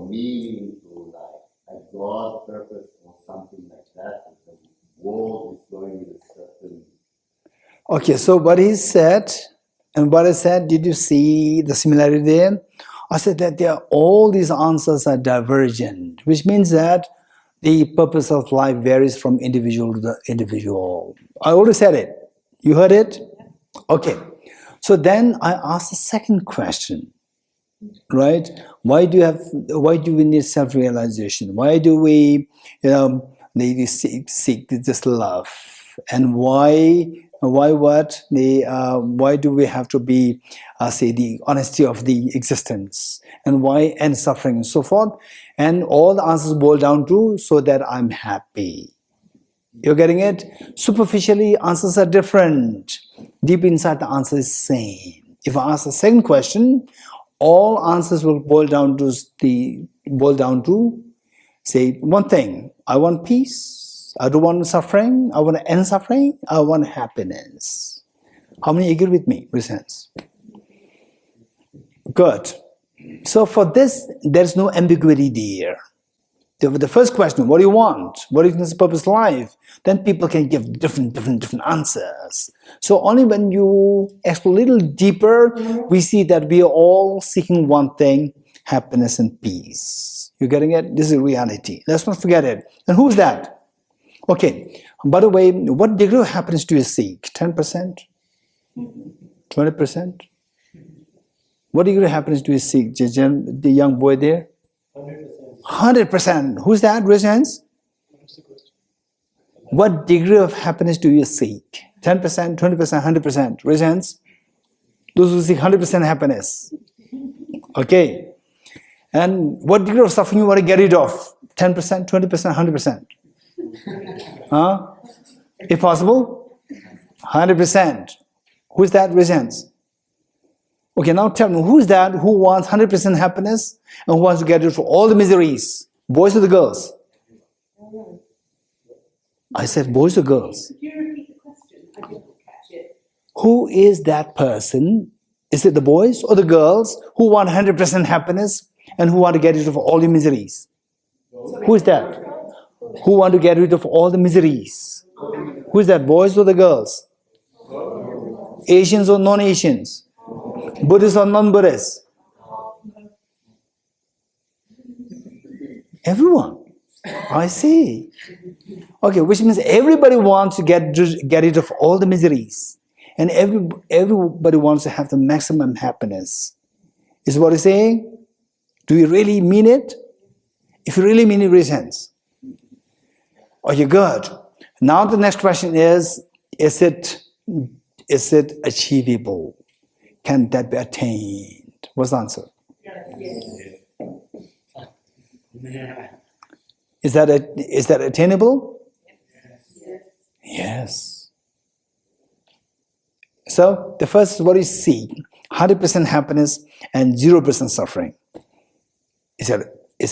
meaning to like a God purpose or something like that, the world is going in a certain. Okay, so what he said and what I said, did you see the similarity there? I said that all these answers are divergent, which means that the purpose of life varies from individual to the individual. I already said it. You heard it? Okay. So then I asked the second question, right? Why do we need self-realization? Why do we, seek this love? And why do we have to be, the honesty of the existence? And why end suffering and so forth? And all the answers boil down to so that I'm happy. You're getting it? Superficially, answers are different. Deep inside, the answer is same. If I ask the second question, all answers will boil down to say one thing. I want peace. I don't want suffering. I want to end suffering. I want happiness. How many agree with me? Raise hands. Good. So for this, there's no ambiguity there. The first question, what do you want? What is the purpose of life? Then people can give different answers. So only when you explore a little deeper, we see that we are all seeking one thing, happiness and peace. You getting it? This is reality. Let's not forget it. And who's that? Okay. By the way, what degree of happiness do you seek? 10%? 20%? What degree of happiness do you seek? The young boy there? 100%. Who's that? Raise your hands. What degree of happiness do you seek? 10%, 20%, 100%. Raise your hands. Those who seek 100% happiness. Okay. And what degree of suffering you want to get rid of? 10%, 20%, 100%. Huh? If possible, 100%. Who's that? Raise your hands. Okay, now tell me, who is that who wants 100% happiness and who wants to get rid of all the miseries? Boys or the girls? I said boys or girls? Could you repeat the question? I didn't catch it. Who is that person? Is it the boys or the girls who want 100% happiness and who want to get rid of all the miseries? Who is that? Who want to get rid of all the miseries? Who is that, boys or the girls? Asians or non-Asians? Buddhists or non-Buddhists? Everyone. I see. Okay, which means everybody wants to get rid of all the miseries. And everybody wants to have the maximum happiness. Is what he's saying? Do you really mean it? If you really mean it, raise hands. Okay, good. Now the next question is it achievable? Can that be attained? What's the answer? Yeah. Is that attainable? Yes. So the first is what you seek: 100% happiness and 0% suffering. Is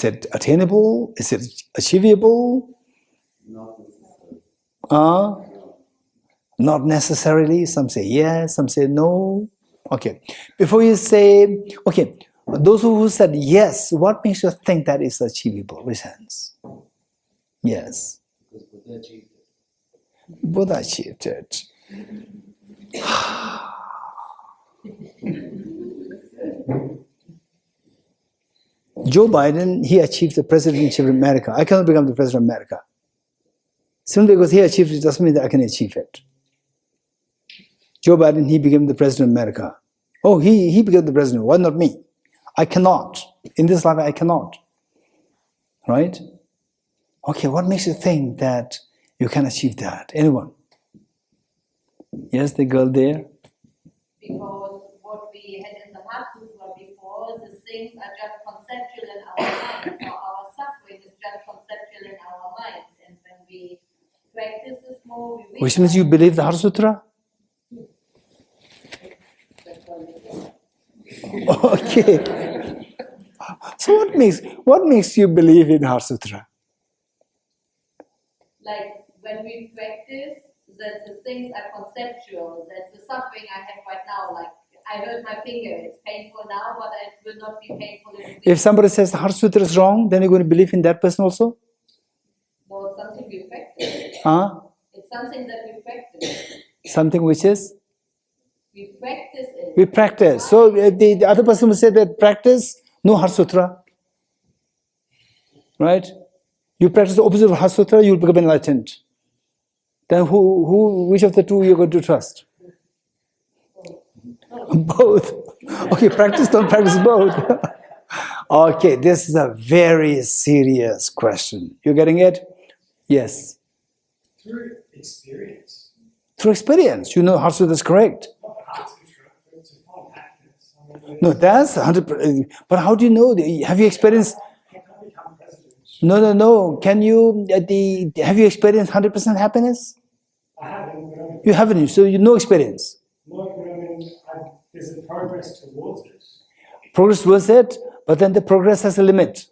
it attainable? Is it achievable? Not necessarily. Not necessarily. Some say yes, some say no. Okay. Before you say, okay, those who said yes, what makes you think that is achievable? Raise hands. Yes. Because Buddha achieved it. Buddha achieved it. Joe Biden, he achieved the presidency of America. I cannot become the president of America. Simply because he achieved it doesn't mean that I can achieve it. Joe Biden, he became the president of America. Oh, he became the president. Why not me? I cannot. In this life, I cannot. Right? Okay, what makes you think that you can achieve that? Anyone? Yes, the girl there? Because what we had in the Heart Sutra before, the things are just conceptual in our mind. So our suffering is just conceptual in our mind. And when we practice this more, we Which means you believe the Heart Sutra? Okay. So what makes you believe in Heart Sutra? like when we practice, that the things are conceptual, that the suffering I have right now, like I hurt my finger, it's painful now, but it will not be painful in a week. If somebody says the Heart Sutra is wrong, then you're going to believe in that person also? No, it's something we practice. Huh? It's something that we practice. Something which is? We practice it. We practice. So the other person will say that practice, no Heart Sutra. Right? You practice the opposite of Heart Sutra, you'll become enlightened. Then which of the two you're going to trust? Both. Okay, practice, don't practice both. Okay, this is a very serious question. You getting it? Yes. Through experience. Through experience, you know Heart Sutra is correct. Not hard to find happiness. I mean, No, that's 100%. But how do you know? Have you experienced? I can't become president. No. Can you? Have you experienced 100% happiness? I haven't, but I'm, You haven't. So you no experience. no, but I mean, there's a progress towards it. Progress was it, but then the progress has a limit.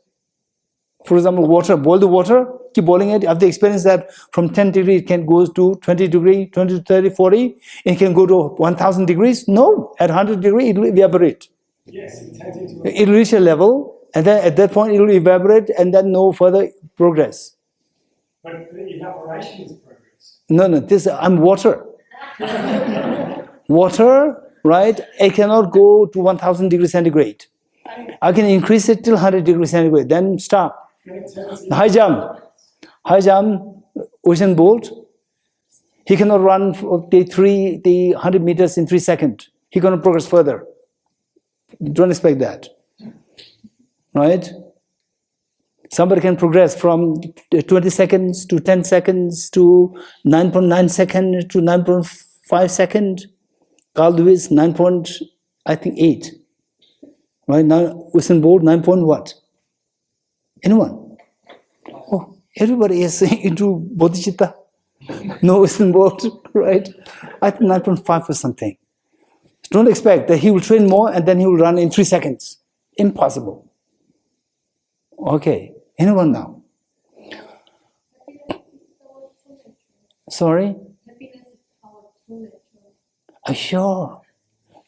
For example, water. Boil the water. Keep boiling it. After experience that from 10 degrees it can go to 20 degrees, 20 to 30, 40. It can go to 1,000 degrees. No, at 100 degrees it will evaporate. Yes, it turns into a It will reach a level, and then at that point it will evaporate, and then no further progress. but the evaporation is progress. No, I'm water. Water, right? It cannot go to 1,000 degrees centigrade. I can increase it till 100 degrees centigrade, then stop. Then it turns High jump, Usain Bolt, he cannot run for the 100 meters in 3 seconds. He cannot progress further. Don't expect that, right? Somebody can progress from 20 seconds to 10 seconds to 9.9 seconds to 9.5 seconds. Carl Lewis, 9.8. Right now, Usain Bolt, 9 point what? Anyone? Oh, everybody is into Bodhicitta. No Usain Bolt, right? I think 9.5 or something. Don't expect that he will train more and then he will run in 3 seconds. Impossible. Okay. Anyone now? Sorry? Happiness is our true nature. Sure.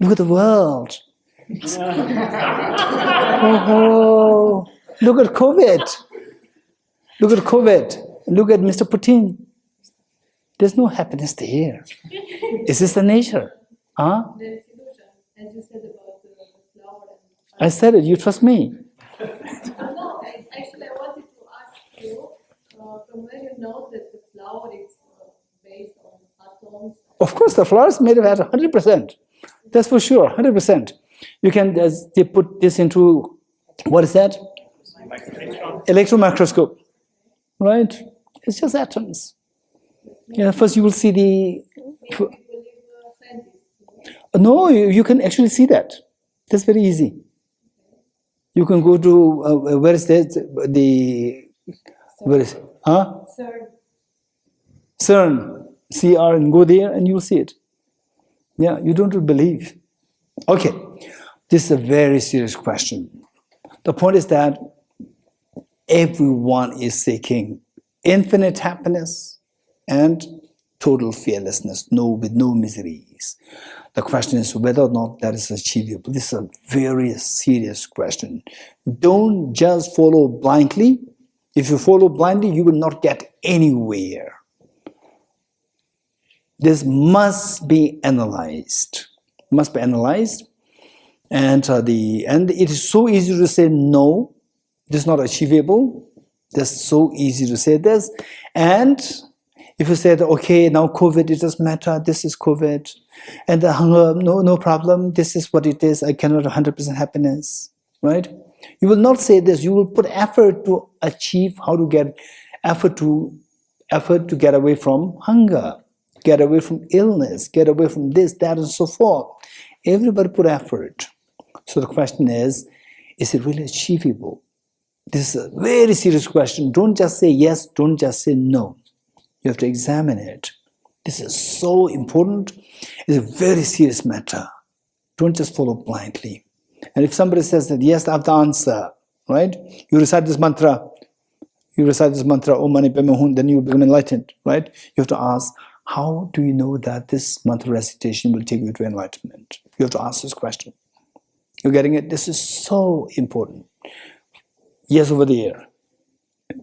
Look at the world. Oh, look at COVID. Look at COVID. Look at Mr. Putin. There's no happiness there. Is this the nature? Huh? There's illusion, as you said about the flower. I said it. You trust me. No, actually, I wanted to ask you, from where you know that the flower is based on atoms. Of course, the flower is made of atoms, 100%. That's for sure, 100%. You can they put this into, what is that? Electron microscope. Right? It's just atoms. Yeah, first you will see the... People believe scientists. No, you can actually see that. That's very easy. You can go to, where is that? Where is it? Huh? CERN. CERN, CR, and go there and you'll see it. Yeah, you don't believe. Okay, this is a very serious question. The point is that everyone is seeking infinite happiness and total fearlessness, with no miseries. The question is whether or not that is achievable. This is a very serious question. Don't just follow blindly. If you follow blindly, you will not get anywhere. This must be analyzed. Must be analyzed. And it is so easy to say no, this is not achievable. It's so easy to say this. And if you say that, okay, now COVID, it doesn't matter, this is COVID. And the hunger, no problem, this is what it is, I cannot 100% happiness, right? You will not say this, you will put effort to achieve, effort to get away from hunger, get away from illness, get away from this, that, and so forth. Everybody put effort. So the question is it really achievable? This is a very serious question. Don't just say yes, don't just say no. You have to examine it. This is so important. It's a very serious matter. Don't just follow blindly. And if somebody says that, yes, I have the answer, right? You recite this mantra, Om Mani Padme Hum, then you become enlightened, right? You have to ask, how do you know that this mantra recitation will take you to enlightenment? You have to ask this question. You're getting it? This is so important. Yes, over there. Is it a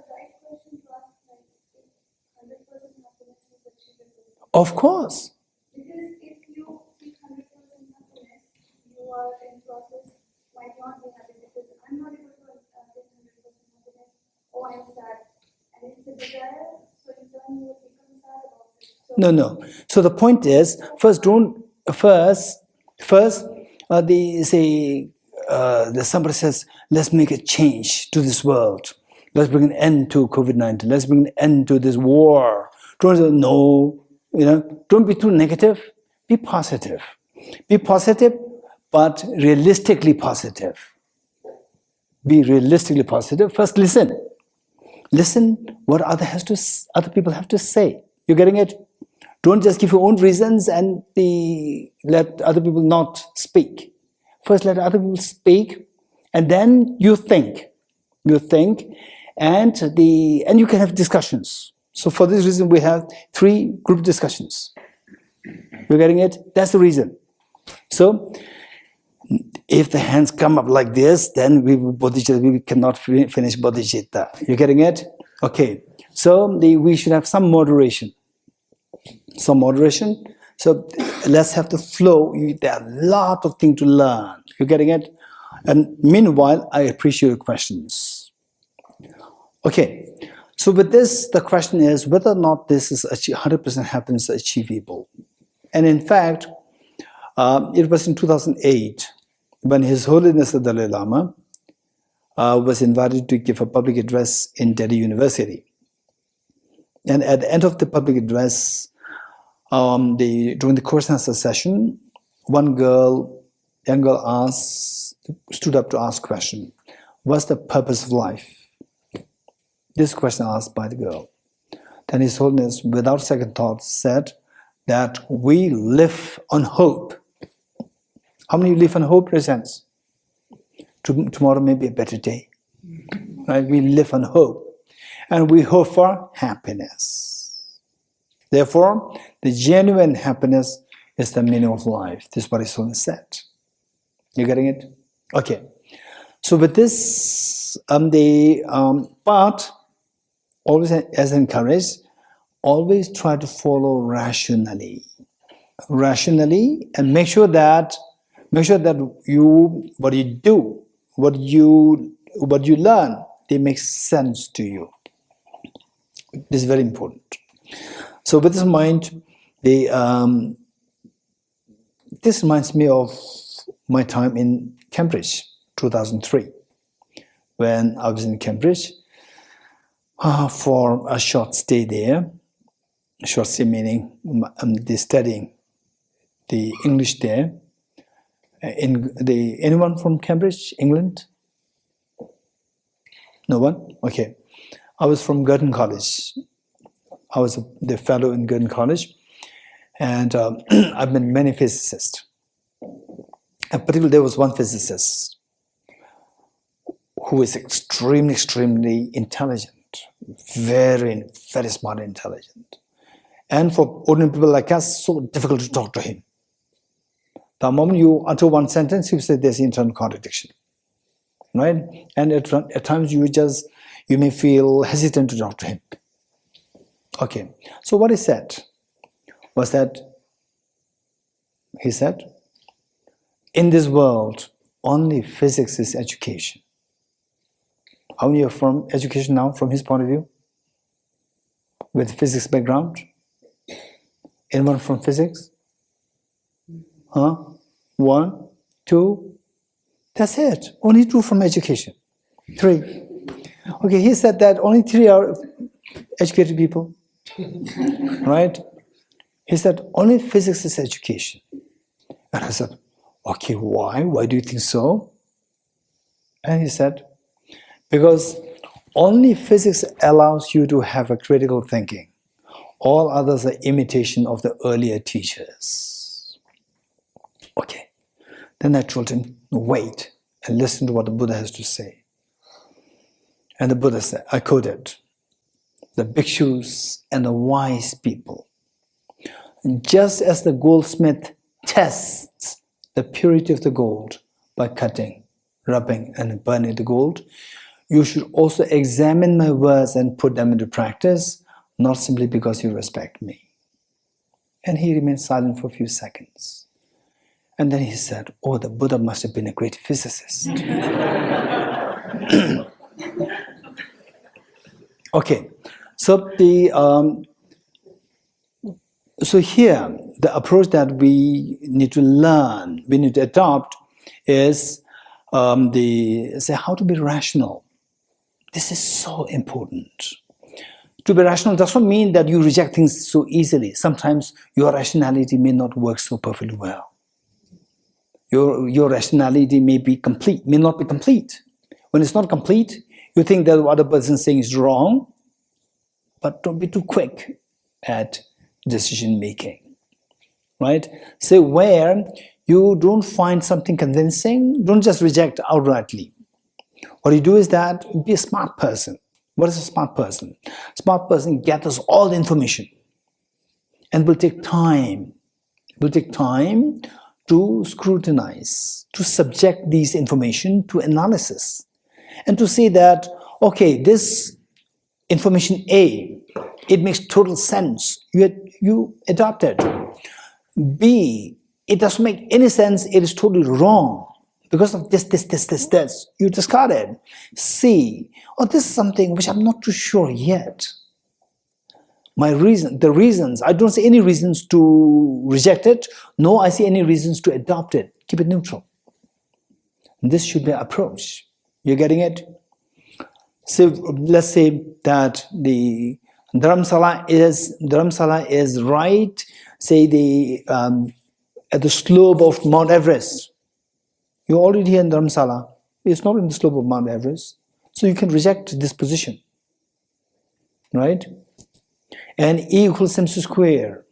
right question to ask, like, if 100% happiness is achievable? Of course. Because if you seek 100% happiness, you are in process, might not be happy because I'm not able to get 100% happiness, or I'm sad. And it's a desire, so in turn you will become sad about it. So No. So the point is, somebody says, let's make a change to this world. Let's bring an end to COVID-19. Let's bring an end to this war. Don't say no, don't be too negative. Be positive. Be positive, but realistically positive. Be realistically positive. First, listen. Listen what other people have to say. You're getting it? Don't just give your own reasons and let other people not speak. First, let other people speak, and then you think. You think, and you can have discussions. So for this reason, we have 3 group discussions. You're getting it? That's the reason. So if the hands come up like this, then we cannot finish Bodhicitta. You're getting it? Okay. So we should have some moderation. Some moderation. So let's have the flow. There are a lot of things to learn. You're getting it? And meanwhile, I appreciate your questions. Okay. So with this, the question is whether or not this is 100% happiness achievable. And in fact, it was in 2008 when His Holiness the Dalai Lama was invited to give a public address in Delhi University. And at the end of the public address, during the course and answer session, young girl stood up to ask a question. What's the purpose of life? This question asked by the girl. Then His Holiness, without second thought, said that we live on hope. How many live on hope? Raise hands. Tomorrow may be a better day. Right? We live on hope. And we hope for happiness. Therefore, the genuine happiness is the meaning of life. This is what His Holiness said. You getting it? Okay. So with this, but always as encouraged, always try to follow rationally, and make sure that what you do, what you learn, they make sense to you. This is very important. So with this in mind, this reminds me of my time in Cambridge, 2003, when I was in Cambridge for a short stay there. Short stay meaning studying the English there. Anyone from Cambridge, England? No one? Okay. I was from Girton College. I was the fellow in Girton College, and I've met many physicists. And particularly, there was one physicist who is extremely intelligent, very, very smart and intelligent. And for ordinary people like us, so difficult to talk to him. The moment you utter one sentence, you say there's internal contradiction, right? And at times you may feel hesitant to talk to him. Okay, so what he said was that, he said, in this world, only physics is education. How many are from education now, from his point of view? With physics background? Anyone from physics? Huh? 1, 2? That's it. Only 2 from education. 3. Okay, he said that only 3 are educated people. Right? He said only physics is education. And I said, okay, why? Why do you think so? And he said, because only physics allows you to have a critical thinking. All others are imitation of the earlier teachers. Okay. Then I told him, wait and listen to what the Buddha has to say. And the Buddha said, I quoted, the bhikshus and the wise people, just as the goldsmith tests the purity of the gold by cutting, rubbing, and burning the gold, you should also examine my words and put them into practice, not simply because you respect me. And he remained silent for a few seconds. And then he said, oh, the Buddha must have been a great physicist. Okay, so so here, the approach that we need to learn, we need to adopt is how to be rational. This is so important. To be rational does not mean that you reject things so easily. Sometimes your rationality may not work so perfectly well. Your rationality may not be complete. When it's not complete, you think that what the person is saying is wrong, but don't be too quick at decision making, right? So where you don't find something convincing, don't just reject outrightly. What you do is that be a smart person. What is a smart person? Smart person gathers all the information and will take time. Will take time to scrutinize, to subject these information to analysis, and to say that, okay, this information A, it makes total sense. You adopt it. B, it doesn't make any sense. It is totally wrong. Because of this, you discard it. C, oh, this is something which I'm not too sure yet. The reasons, I don't see any reasons to reject it, nor I see any reasons to adopt it. Keep it neutral. This should be an approach. You're getting it? So let's say that the Dharamsala is right, say at the slope of Mount Everest. You're already here in Dharamsala. It's not in the slope of Mount Everest. So you can reject this position. Right? And E equals mc square.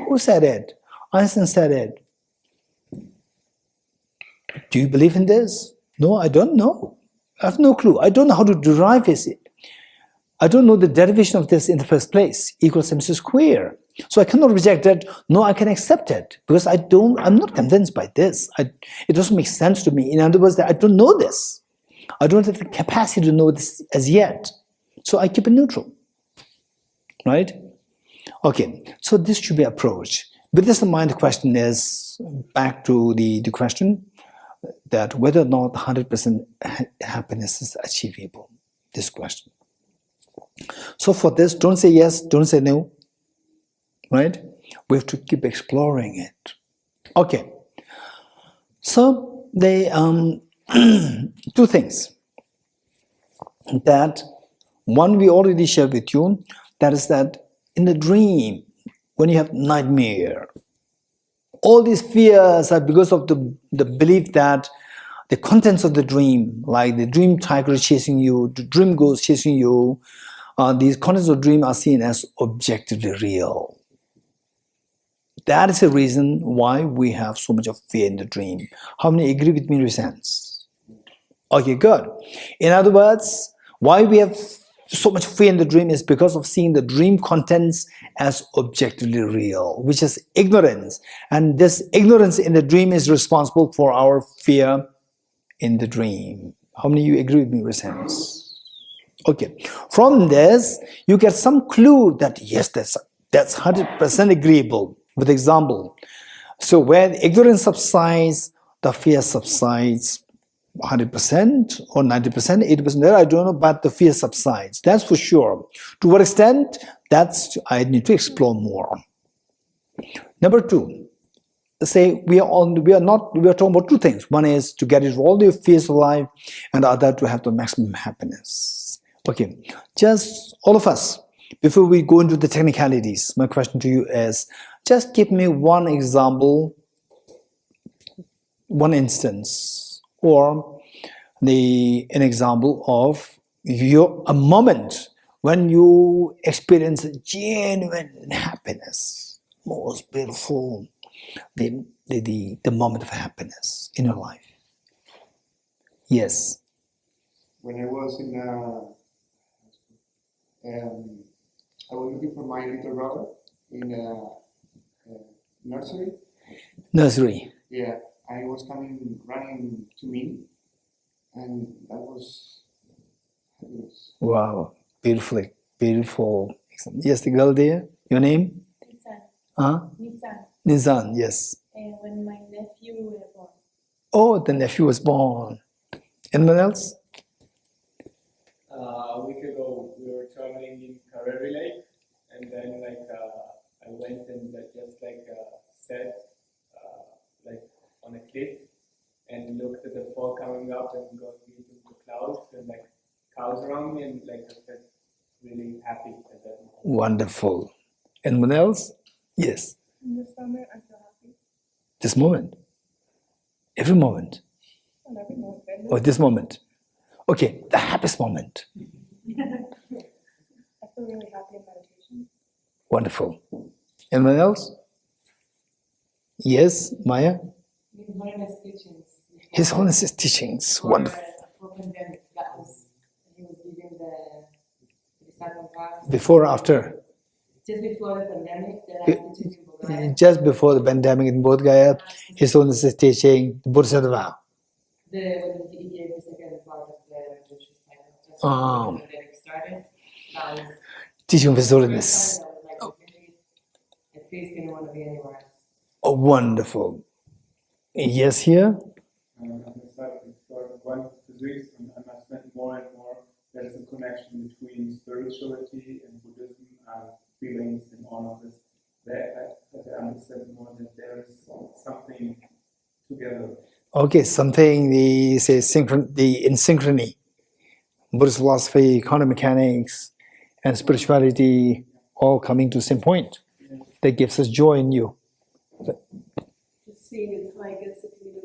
Who said it? Einstein said it. Do you believe in this? No, I don't know. I have no clue. I don't know how to derive this. I don't know the derivation of this in the first place. E equals mc square. So I cannot reject it. No, I can accept it because I'm not convinced by this. It doesn't make sense to me. In other words, I don't know this. I don't have the capacity to know this as yet. So I keep it neutral. Right? Okay, so this should be approach. With this in mind, the question is, back to the question, that whether or not 100% happiness is achievable. This question. So for this, don't say yes, don't say no. Right? We have to keep exploring it. Okay. So they two things. That one we already shared with you, that is that in the dream, when you have nightmare, all these fears are because of the belief that the contents of the dream, like the dream tiger is chasing you, the dream ghost chasing you, these contents of the dream are seen as objectively real. That is the reason why we have so much of fear in the dream. How many agree with me in a sense? Okay, good. In other words, why we have so much fear in the dream is because of seeing the dream contents as objectively real, which is ignorance. And this ignorance in the dream is responsible for our fear in the dream. How many of you agree with me in a sense? Okay. From this, you get some clue that yes, that's 100% agreeable. With example, so when ignorance subsides, the fear subsides 100% or 90%, 80%, I don't know, but the fear subsides. That's for sure. To what extent? That's I need to explore more. Number two, say we are talking about two things. One is to get rid of all the fears of life, and the other to have the maximum happiness. Okay, just all of us, before we go into the technicalities, my question to you is, just give me one example, one instance, or an example of a moment when you experience genuine happiness, most beautiful, the moment of happiness in your life. Yes. When I was in I was looking for my little brother in a nursery. Nursery. Yeah, I was running to me, and that was happiness. Wow, beautiful. Yes, the girl there. Your name? Nizan. Huh? Nizan. Nizan. Yes. When my nephew was born. Oh, the nephew was born. Anyone else? A week ago, we were traveling in Kareri Lake, and then I went and sat on a cliff and looked at the fog coming up and going into the clouds and cows around me, and I felt really happy at that moment. Wonderful. Anyone else? Yes. In this moment, I feel happy. This moment. Every moment. And every moment. Or this moment. Okay, the happiest moment. I feel really happy in meditation. Wonderful. Anyone else? Yes, Maya? His Holiness teachings. His Holiness's teachings. Wonderful. For pandemic, that was, he was giving the disciple class. Before or after? Just before the pandemic, that I was teaching Bulgaria. Just before the pandemic in Bodh Gaya, His Holiness's teaching Buddhicitta. When he gave the second part of the religious title, just Ah. before the pandemic started, that was Teaching of His the Holiness. first time that was really, at least didn't want to be anywhere else. Oh, wonderful. Yes, here? One physics, and I spent more and more, there's a connection between spirituality and Buddhism and feelings and all of this. As I understand more that there is something together. Okay, something in synchrony. Buddhist philosophy, quantum mechanics, and spirituality all coming to the same point. That gives us joy in you. Just seeing a tiger sitting in the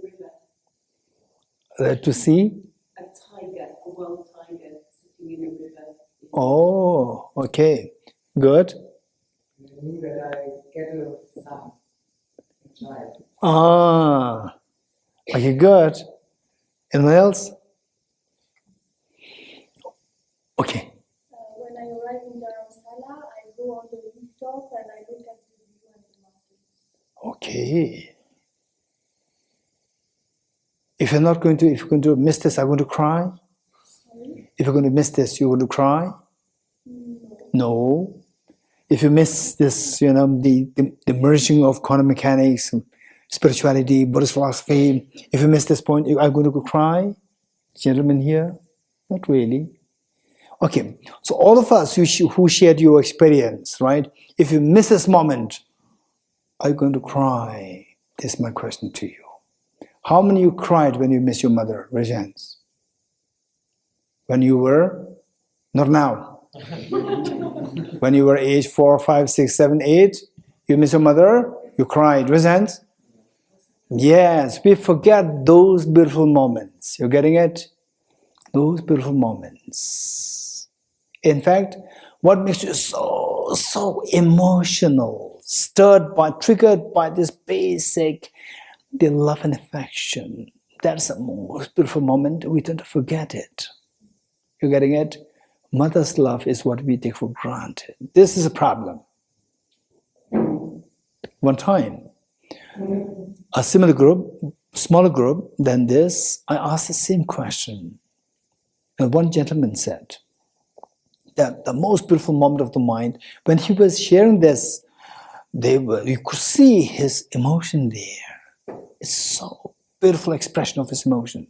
river. To see? A tiger, a wild tiger sitting in the river. Oh, okay. Good. I knew that I get a son, a child. Ah, okay, good. Anyone else? Okay. When I arrive in Dharamsala, I go on the rooftop and I look at the view and the mountains. Okay. If you're going to miss this, are you going to cry? Sorry? If you're going to miss this, you're going to cry? No. If you miss this, the merging of quantum mechanics, spirituality, Buddhist philosophy, if you miss this point, are you going to cry? Gentlemen here? Not really. Okay, so all of us who shared your experience, right? If you miss this moment, are you going to cry? This is my question to you. How many of you cried when you missed your mother? Raise your hands. When you were? Not now. When you were age 4, 5, 6, 7, 8, you miss your mother, you cried. Raise your hands. Yes, we forget those beautiful moments. You're getting it? Those beautiful moments. In fact, what makes you so emotional, triggered by this basic, the love and affection. That's the most beautiful moment. We tend to forget it. You're getting it? Mother's love is what we take for granted. This is a problem. One time, a similar group, smaller group than this, I asked the same question. And one gentleman said, the most beautiful moment of the mind. When he was sharing this, you could see his emotion there. It's so beautiful expression of his emotion.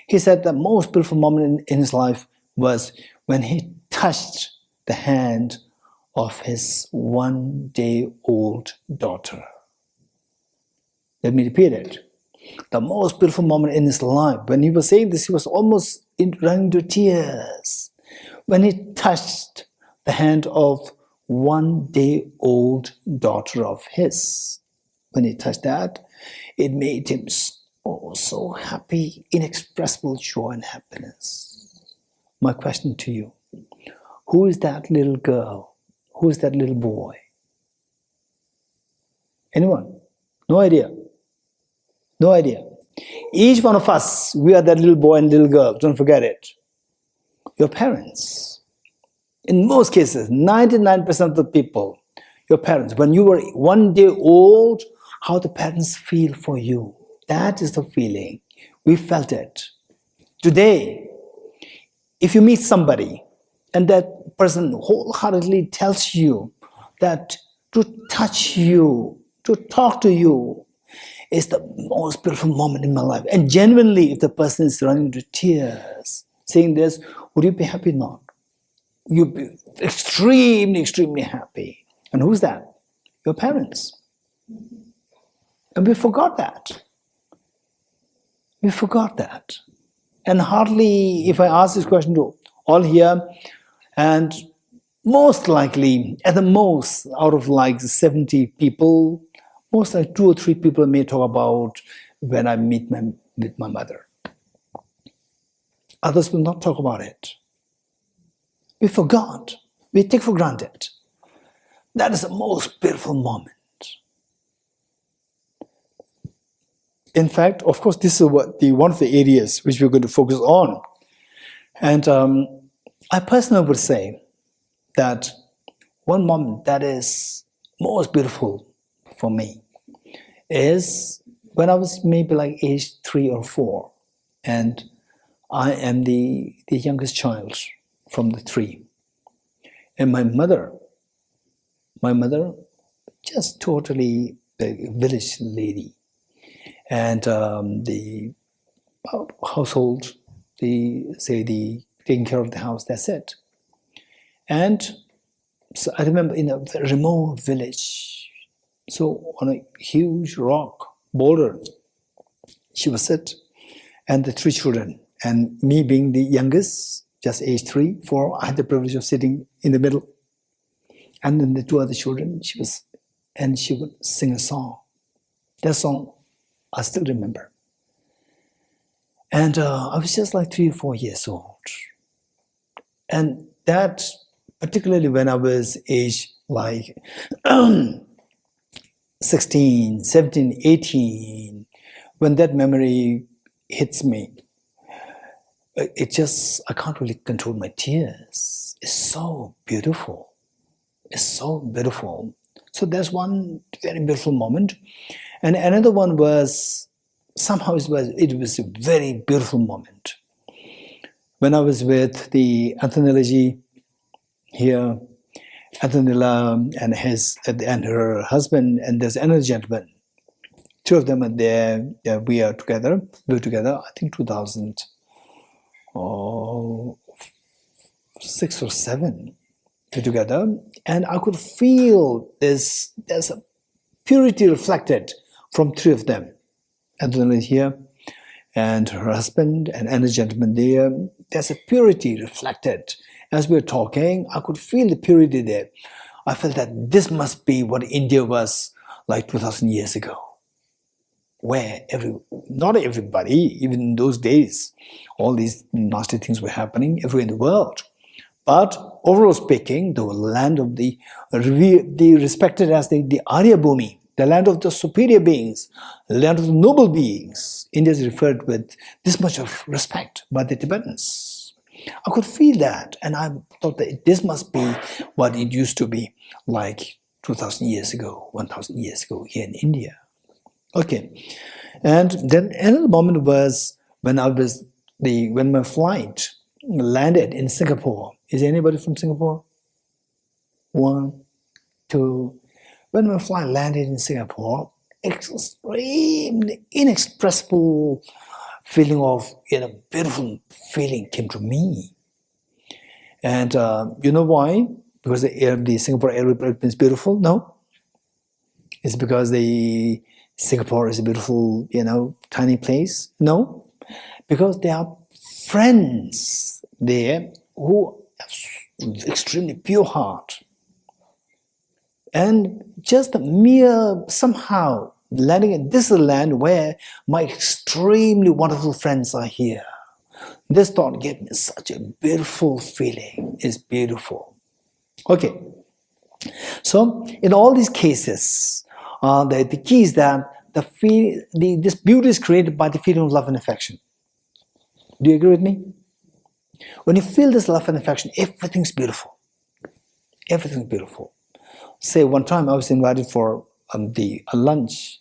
He said the most beautiful moment in his life was when he touched the hand of his 1-day-old daughter. Let me repeat it. The most beautiful moment in his life. When he was saying this, he was almost running to tears. When he touched the hand of 1-day-old daughter of his. When he touched that, it made him so happy, inexpressible joy and happiness. My question to you, who is that little girl? Who is that little boy? Anyone? No idea. No idea. Each one of us, we are that little boy and little girl. Don't forget it. Your parents. In most cases, 99% of the people, your parents, when you were 1 day old, how the parents feel for you. That is the feeling. We felt it. Today, if you meet somebody and that person wholeheartedly tells you that to touch you, to talk to you, is the most beautiful moment in my life. And genuinely, if the person is running to tears, saying this, would you be happy or not? You'd be extremely, extremely happy. And who's that? Your parents. And we forgot that. We forgot that. And hardly, if I ask this question to all here, and most likely, at the most, out of like 70 people, most like 2 or 3 people may talk about when I meet with my mother. Others will not talk about it. We forgot. We take for granted. That is the most beautiful moment. In fact, of course, this is one of the areas which we're going to focus on. And I personally would say that one moment that is most beautiful for me is when I was maybe like age 3 or 4, and I am the youngest child from the 3. And my mother, just totally a village lady. And the household, taking care of the house, that's it. And so I remember in a very remote village, so on a huge rock, boulder, she would sit, and the 3 children, and me being the youngest, just age 3, 4, I had the privilege of sitting in the middle. And then the 2 other children, she would sing a song. That song, I still remember. And I was just like 3 or 4 years old. And that, particularly when I was age like 16, 17, 18, when that memory hits me, I can't really control my tears. It's so beautiful. It's so beautiful. So there's one very beautiful moment. And another one was, somehow it was a very beautiful moment. When I was with the Antonella here, Antonella and her husband, and there's another gentleman. 2 of them are there. We were together, I think 2006 or 7, together. And I could feel there's a purity reflected from 3 of them. Antonella here, and her husband, and another gentleman there. There's a purity reflected. As we were talking, I could feel the purity there. I felt that this must be what India was like 2,000 years ago, where not everybody, even in those days, all these nasty things were happening everywhere in the world. But overall speaking, the land of the respected as the Arya Bhumi, the land of the superior beings, the land of the noble beings. India is referred with this much of respect by the Tibetans. I could feel that, and I thought that this must be what it used to be like 2,000 years ago, 1,000 years ago here in India. Okay, and then another moment was when my flight landed in Singapore, Is anybody from Singapore? 1, 2. When my flight landed in Singapore, extremely inexpressible feeling of, beautiful feeling came to me. And you know why? Because the Singapore airport is beautiful? No. It's because the Singapore is a beautiful, tiny place? No. Because there are friends there who have extremely pure heart. And just the mere somehow landing in this land where my extremely wonderful friends are here. This thought gave me such a beautiful feeling. It's beautiful. Okay. So in all these cases, the key is that this beauty is created by the feeling of love and affection. Do you agree with me? When you feel this love and affection, everything's beautiful. Everything's beautiful. Say one time I was invited for a lunch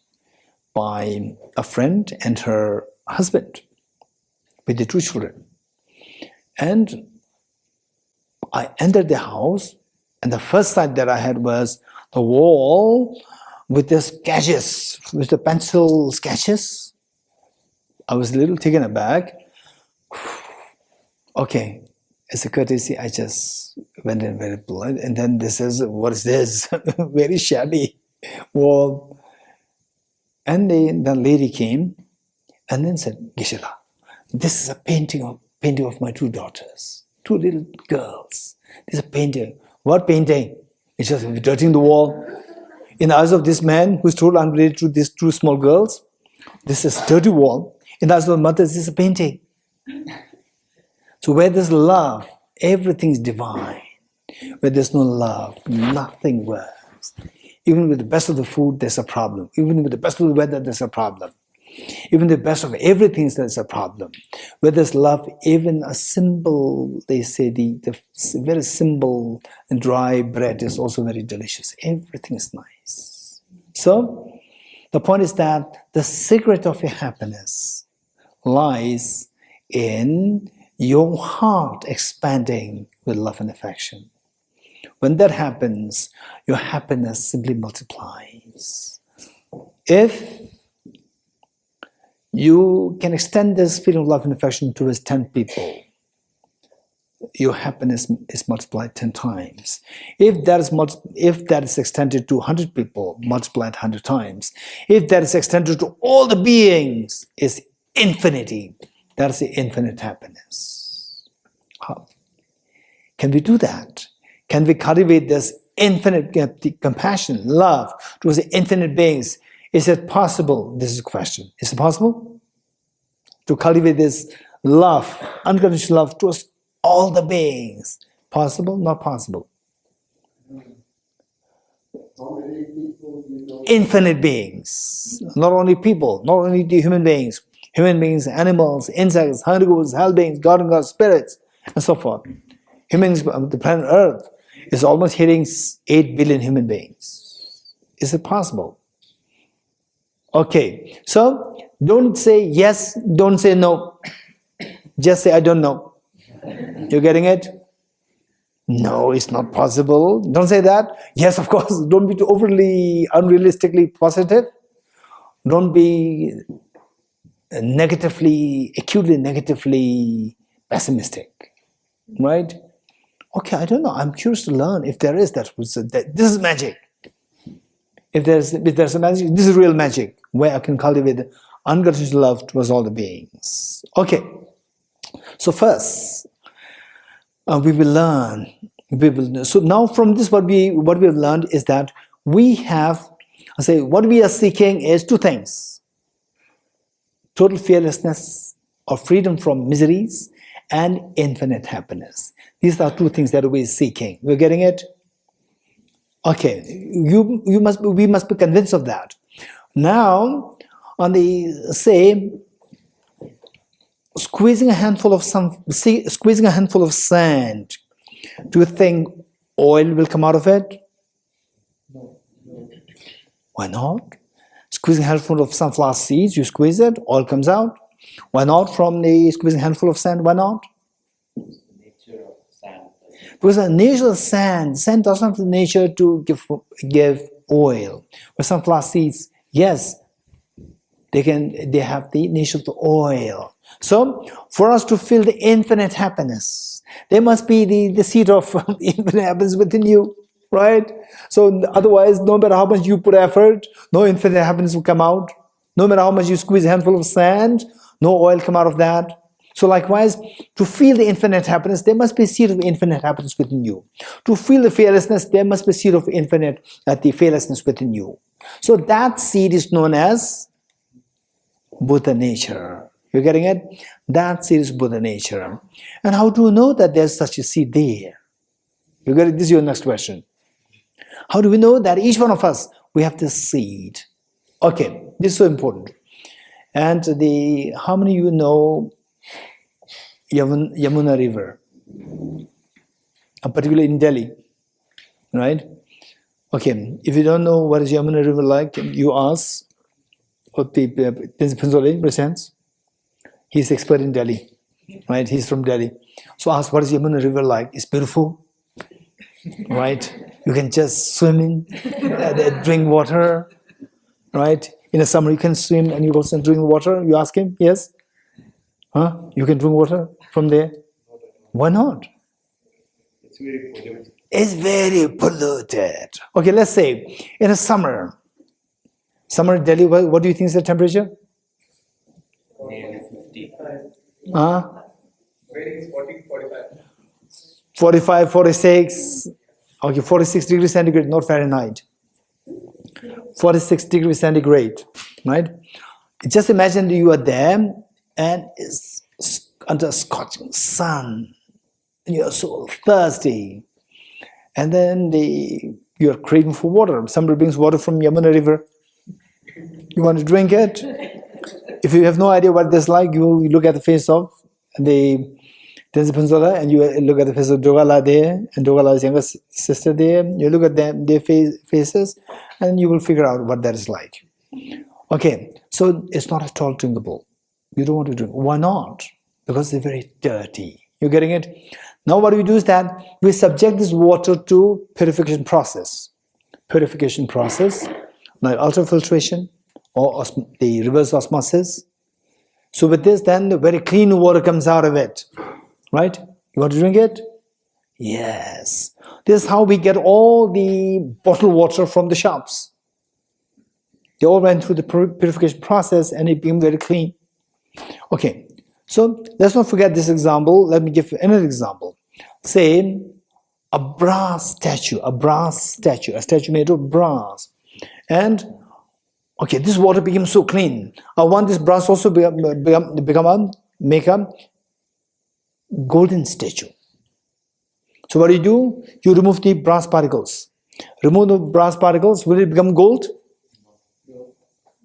by a friend and her husband with the 2 children. And I entered the house, and the first sight that I had was the wall with the sketches, with the pencil sketches. I was a little taken aback. Okay, as a courtesy, I just went in very polite, and then this is, what is this? Very shabby wall. And the lady came and then said, Geshe-la, this is a painting of my 2 daughters, 2 little girls. This is a painting. What painting? It's just dirtying the wall. In the eyes of this man who's told I'm related to these 2 small girls, this is a dirty wall. In the eyes of the mother, this is a painting. So where there's love, everything's divine. Where there's no love, nothing works. Even with the best of the food, there's a problem. Even with the best of the weather, there's a problem. Even the best of everything, there's a problem. Where there's love, even a simple, they say, the very simple and dry bread is also very delicious. Everything is nice. So, the point is that the secret of your happiness lies in your heart expanding with love and affection. When that happens, your happiness simply multiplies. If you can extend this feeling of love and affection towards 10 people, your happiness is multiplied 10 times. If that is extended to 100 people, multiplied 100 times. If that is extended to all the beings, is infinity. That is the infinite happiness. How? Can we do that? Can we cultivate this infinite compassion, love towards the infinite beings? Is it possible? This is a question. Is it possible to cultivate this love, unconditional love towards all the beings? Possible? Not possible. How many people you know? Infinite beings. Not only people, not only the human beings, animals, insects, hungry hell beings, God and God spirits, and so forth. Humans, the planet Earth is almost hitting 8 billion human beings. Is it possible? Okay, so don't say yes, don't say no. Just say I don't know. You're getting it? No, it's not possible. Don't say that. Yes, of course. Don't be too overly, unrealistically positive. Don't be acutely negatively pessimistic. Right? Okay, I don't know. I'm curious to learn if there is that. This is magic. If there's a magic, this is real magic, where I can cultivate unconditional love towards all the beings. Okay. So first, we will learn. So now from this, what we have learned is that we have, what we are seeking is 2 things: total fearlessness or freedom from miseries, and infinite happiness. These are 2 things that we're seeking. We're getting it? Okay, we must be convinced of that. Now, on the squeezing a handful of sand, do you think oil will come out of it? No. Why not? Squeezing a handful of sunflower seeds, you squeeze it, oil comes out. Why not from the squeezing a handful of sand? Why not? Nature of sand. Because the nature of sand does not have the nature to give oil. But sunflower seeds, yes, they have the nature of the oil. So, for us to feel the infinite happiness, there must be the seed of infinite happiness within you, right? So, otherwise, no matter how much you put effort, no infinite happiness will come out. No matter how much you squeeze a handful of sand, no oil come out of that. So likewise, to feel the infinite happiness, there must be a seed of infinite happiness within you. To feel the fearlessness, there must be a seed of infinite, the fearlessness within you. So that seed is known as Buddha nature. You're getting it? That seed is Buddha nature. And how do you know that there's such a seed there? You get it? This is your next question. How do we know that each one of us, we have this seed? Okay, this is so important. And how many of you know Yamuna River, particularly in Delhi, right? Okay, if you don't know what is Yamuna River like, you ask what the Pinzoli presents. He's expert in Delhi, right? He's from Delhi. So ask, what is Yamuna River like? It's beautiful, right? You can just swim in, drink water, right? In the summer you can swim and you also drink water. You ask him, yes? Huh? You can drink water from there? Why not? It's very polluted. It's very polluted. Okay, let's say in the summer Delhi, what do you think is the temperature? Nearly 55. Varies 40, 45. 45, 46. Okay, 46 degrees centigrade, not Fahrenheit. 46 degrees centigrade, right? Just imagine you are there and it's under scorching sun and you're so thirsty. And then you're craving for water. Somebody brings water from Yamuna River. You want to drink it? If you have no idea what this is like, you look at the face of the Tenzin Pinzola and you look at the face of Dogala there and Dogala's younger sister there. You look at their faces and you will figure out what that is like. Okay, so it's not at all drinkable. You don't want to drink. Why not? Because they're very dirty. You're getting it? Now what we do is that we subject this water to purification process. Purification process, like ultrafiltration or the reverse osmosis. So with this, then the very clean water comes out of it. Right? You want to drink it? Yes. This is how we get all the bottled water from the shops. They all went through the purification process and it became very clean. Okay, so let's not forget this example. Let me give another example. Say a statue made of brass. And okay, this water became so clean. I want this brass also make a golden statue. So what do? You remove the brass particles. Remove the brass particles, will it become gold?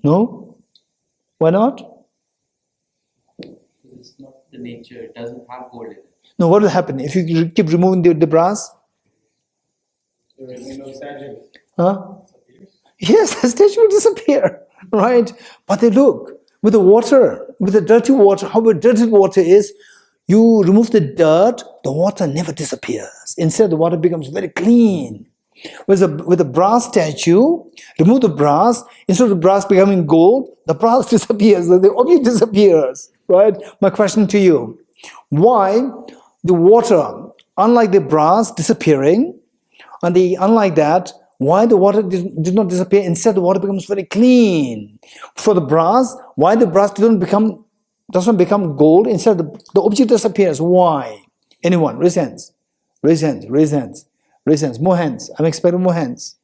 No? Why not? It's not the nature, it doesn't have gold in it. No, what will happen if you keep removing the brass? There will be no statue. Huh? Yes, the statue will disappear, right? But they look, with the water, with the dirty water, how dirty water is, you remove the dirt, the water never disappears. Instead, the water becomes very clean. With a brass statue, remove the brass, instead of the brass becoming gold, the brass disappears, the object disappears, right? My question to you, why the water, unlike the brass disappearing, and unlike that, why the water did not disappear, instead the water becomes very clean? For the brass, why the brass doesn't become gold, instead the object disappears? Why? Anyone? Raise hands. Raise hands. Raise hands. Raise hands. More hands. I'm expecting more hands.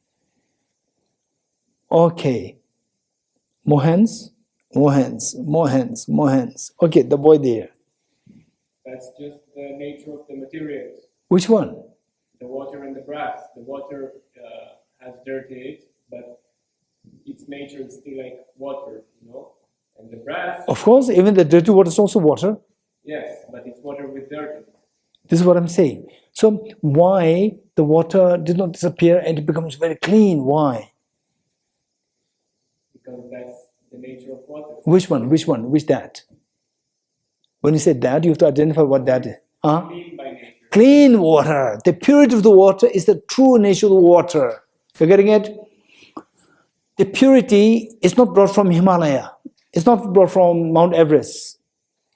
Okay. More hands. More hands. More hands. More hands. Okay, the boy there. That's just the nature of the materials. Which one? The water and the brass. The water has dirt in it, but its nature is still like water, you know? And the brass... Of course, even the dirty water is also water. Yes, but it's water with dirt in it. This is what I'm saying. So why the water did not disappear and it becomes very clean? Why? Because that's the nature of water. Which one? Which that? When you say that, you have to identify what that is. Clean by nature. Clean water. The purity of the water is the true nature of the water. You're getting it? The purity is not brought from Himalaya. It's not brought from Mount Everest.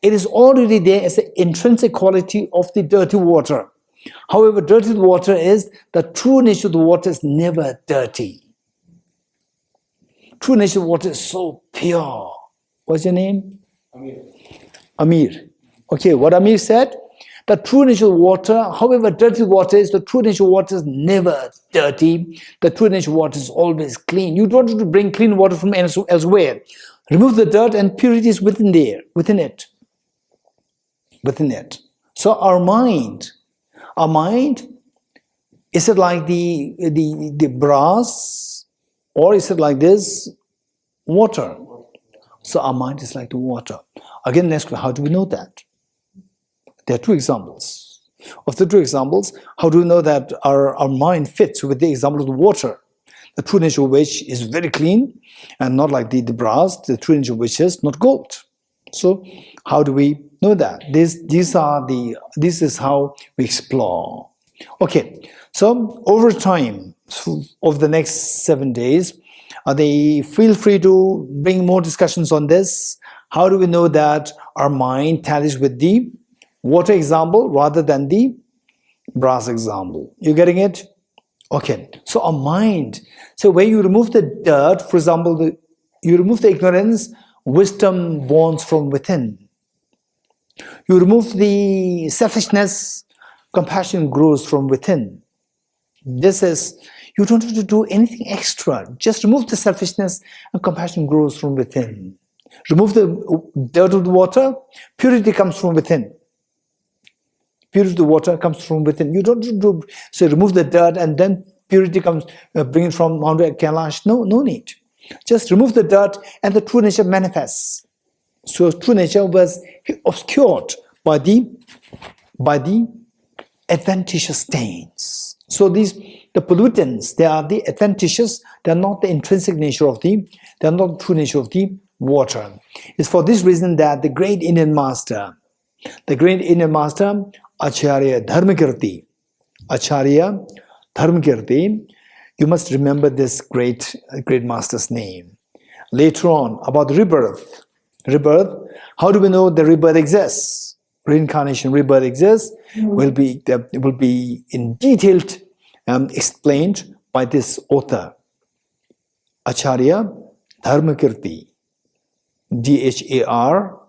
It is already there as the intrinsic quality of the dirty water. However, dirty water is, the true nature of the water is never dirty. True nature of water is so pure. What's your name? Amir. Amir. Okay, what Amir said, the true nature of water, however dirty water is, the true nature of water is never dirty. The true nature of water is always clean. You don't have to bring clean water from elsewhere. Remove the dirt and purity is within there, within it. So our mind, is it like the brass, or is it like this water? So our mind is like the water. Again, next, how do we know that? There are two examples. Of the two examples, how do we know that our mind fits with the example of the water? The true nature of which is very clean and not like the brass, the true nature of which is not gold. So how do we know that? This is how we explore. Okay, so over time, over the next 7 days, they feel free to bring more discussions on this. How do we know that our mind tallies with the water example rather than the brass example? You getting it? Okay, so our mind, so when you remove the dirt, for example, you remove the ignorance, wisdom borns from within. You remove the selfishness, compassion grows from within. This is, you don't have to do anything extra. Just remove the selfishness and compassion grows from within. Remove the dirt of the water, purity comes from within. Purity of the water comes from within. You don't do, so remove the dirt and then purity comes, bring it from Mount Kailash. No need. Just remove the dirt and the true nature manifests. So true nature was obscured by the adventitious stains. So the pollutants, they are the adventitious, they are not the intrinsic nature of they are not the true nature of the water. It's for this reason that the great Indian master, Acharya Dharmakirti, you must remember this great master's name. Later on, about rebirth, how do we know the rebirth exists? Reincarnation, rebirth exists, will be in detailed explained by this author, Acharya Dharmakirti, Dharmakirti,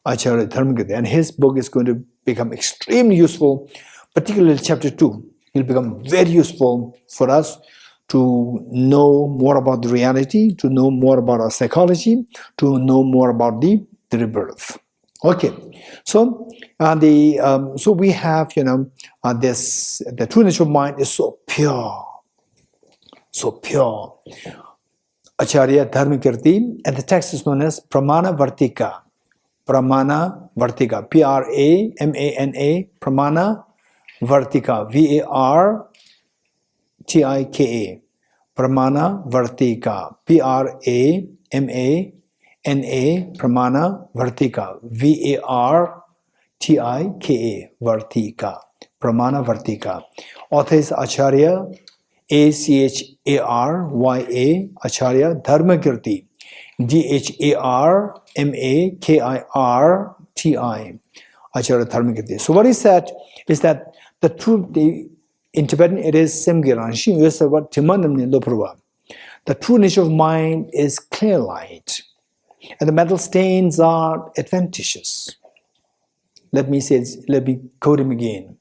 Acharya Dharmakirti, and his book is going to become extremely useful, particularly chapter 2. It will become very useful for us to know more about the reality, to know more about our psychology, to know more about the rebirth. Okay, so so we have this, the true nature of mind is so pure. Acharya Dharmakirti, and the text is known as Pramana Vartika, Pramana Vartika, Pramana Vartika, Vartika, Pramana Vartika, Pramana Vartika, Vartika, Pramana Vartika. Author is Acharya, Acharya, Acharya Dharmakirti, Dharmakirti, Acharya Dharmakirti. So what is that? Is that the truth, in Tibetan it is Semgiranshi, the true nature of mind is clear light, and the mental stains are adventitious. Let me quote him again.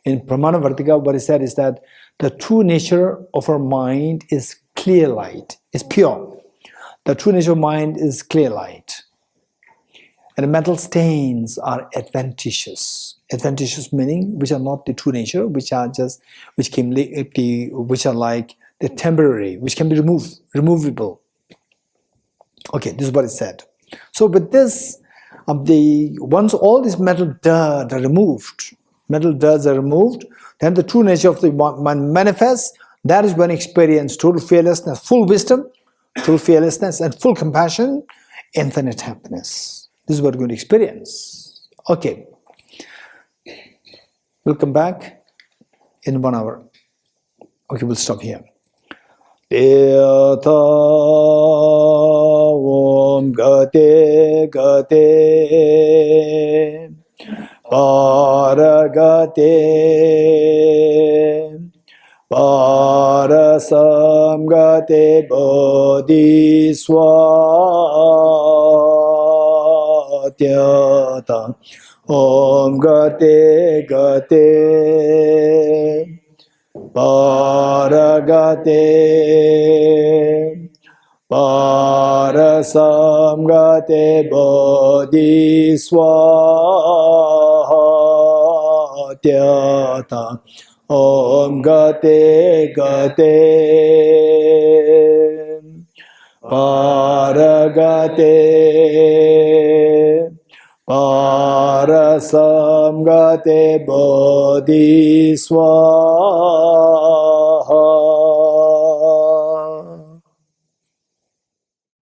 In Pramana Vartika, what is said is that the true nature of our mind is clear light, is pure. The true nature of mind is clear light. And the mental stains are adventitious. Adventitious meaning which are not the true nature, which are like the temporary, which can be removable. Okay, this is what it said. So with this, once all these mental dirt are removed, then the true nature of the mind manifests. That is when experience total fearlessness, full wisdom, and full compassion, infinite happiness. This is what we're going to experience. Okay. We'll come back in 1 hour. Okay, we'll stop here. Yata Om Gate Gate Paragate Parasamgate Bodhiswatyata Om Gate Gate Paragate Parasamgate Bodhiswatyata Om Gate Gate Paragate Parasamgate Bodhiswatyata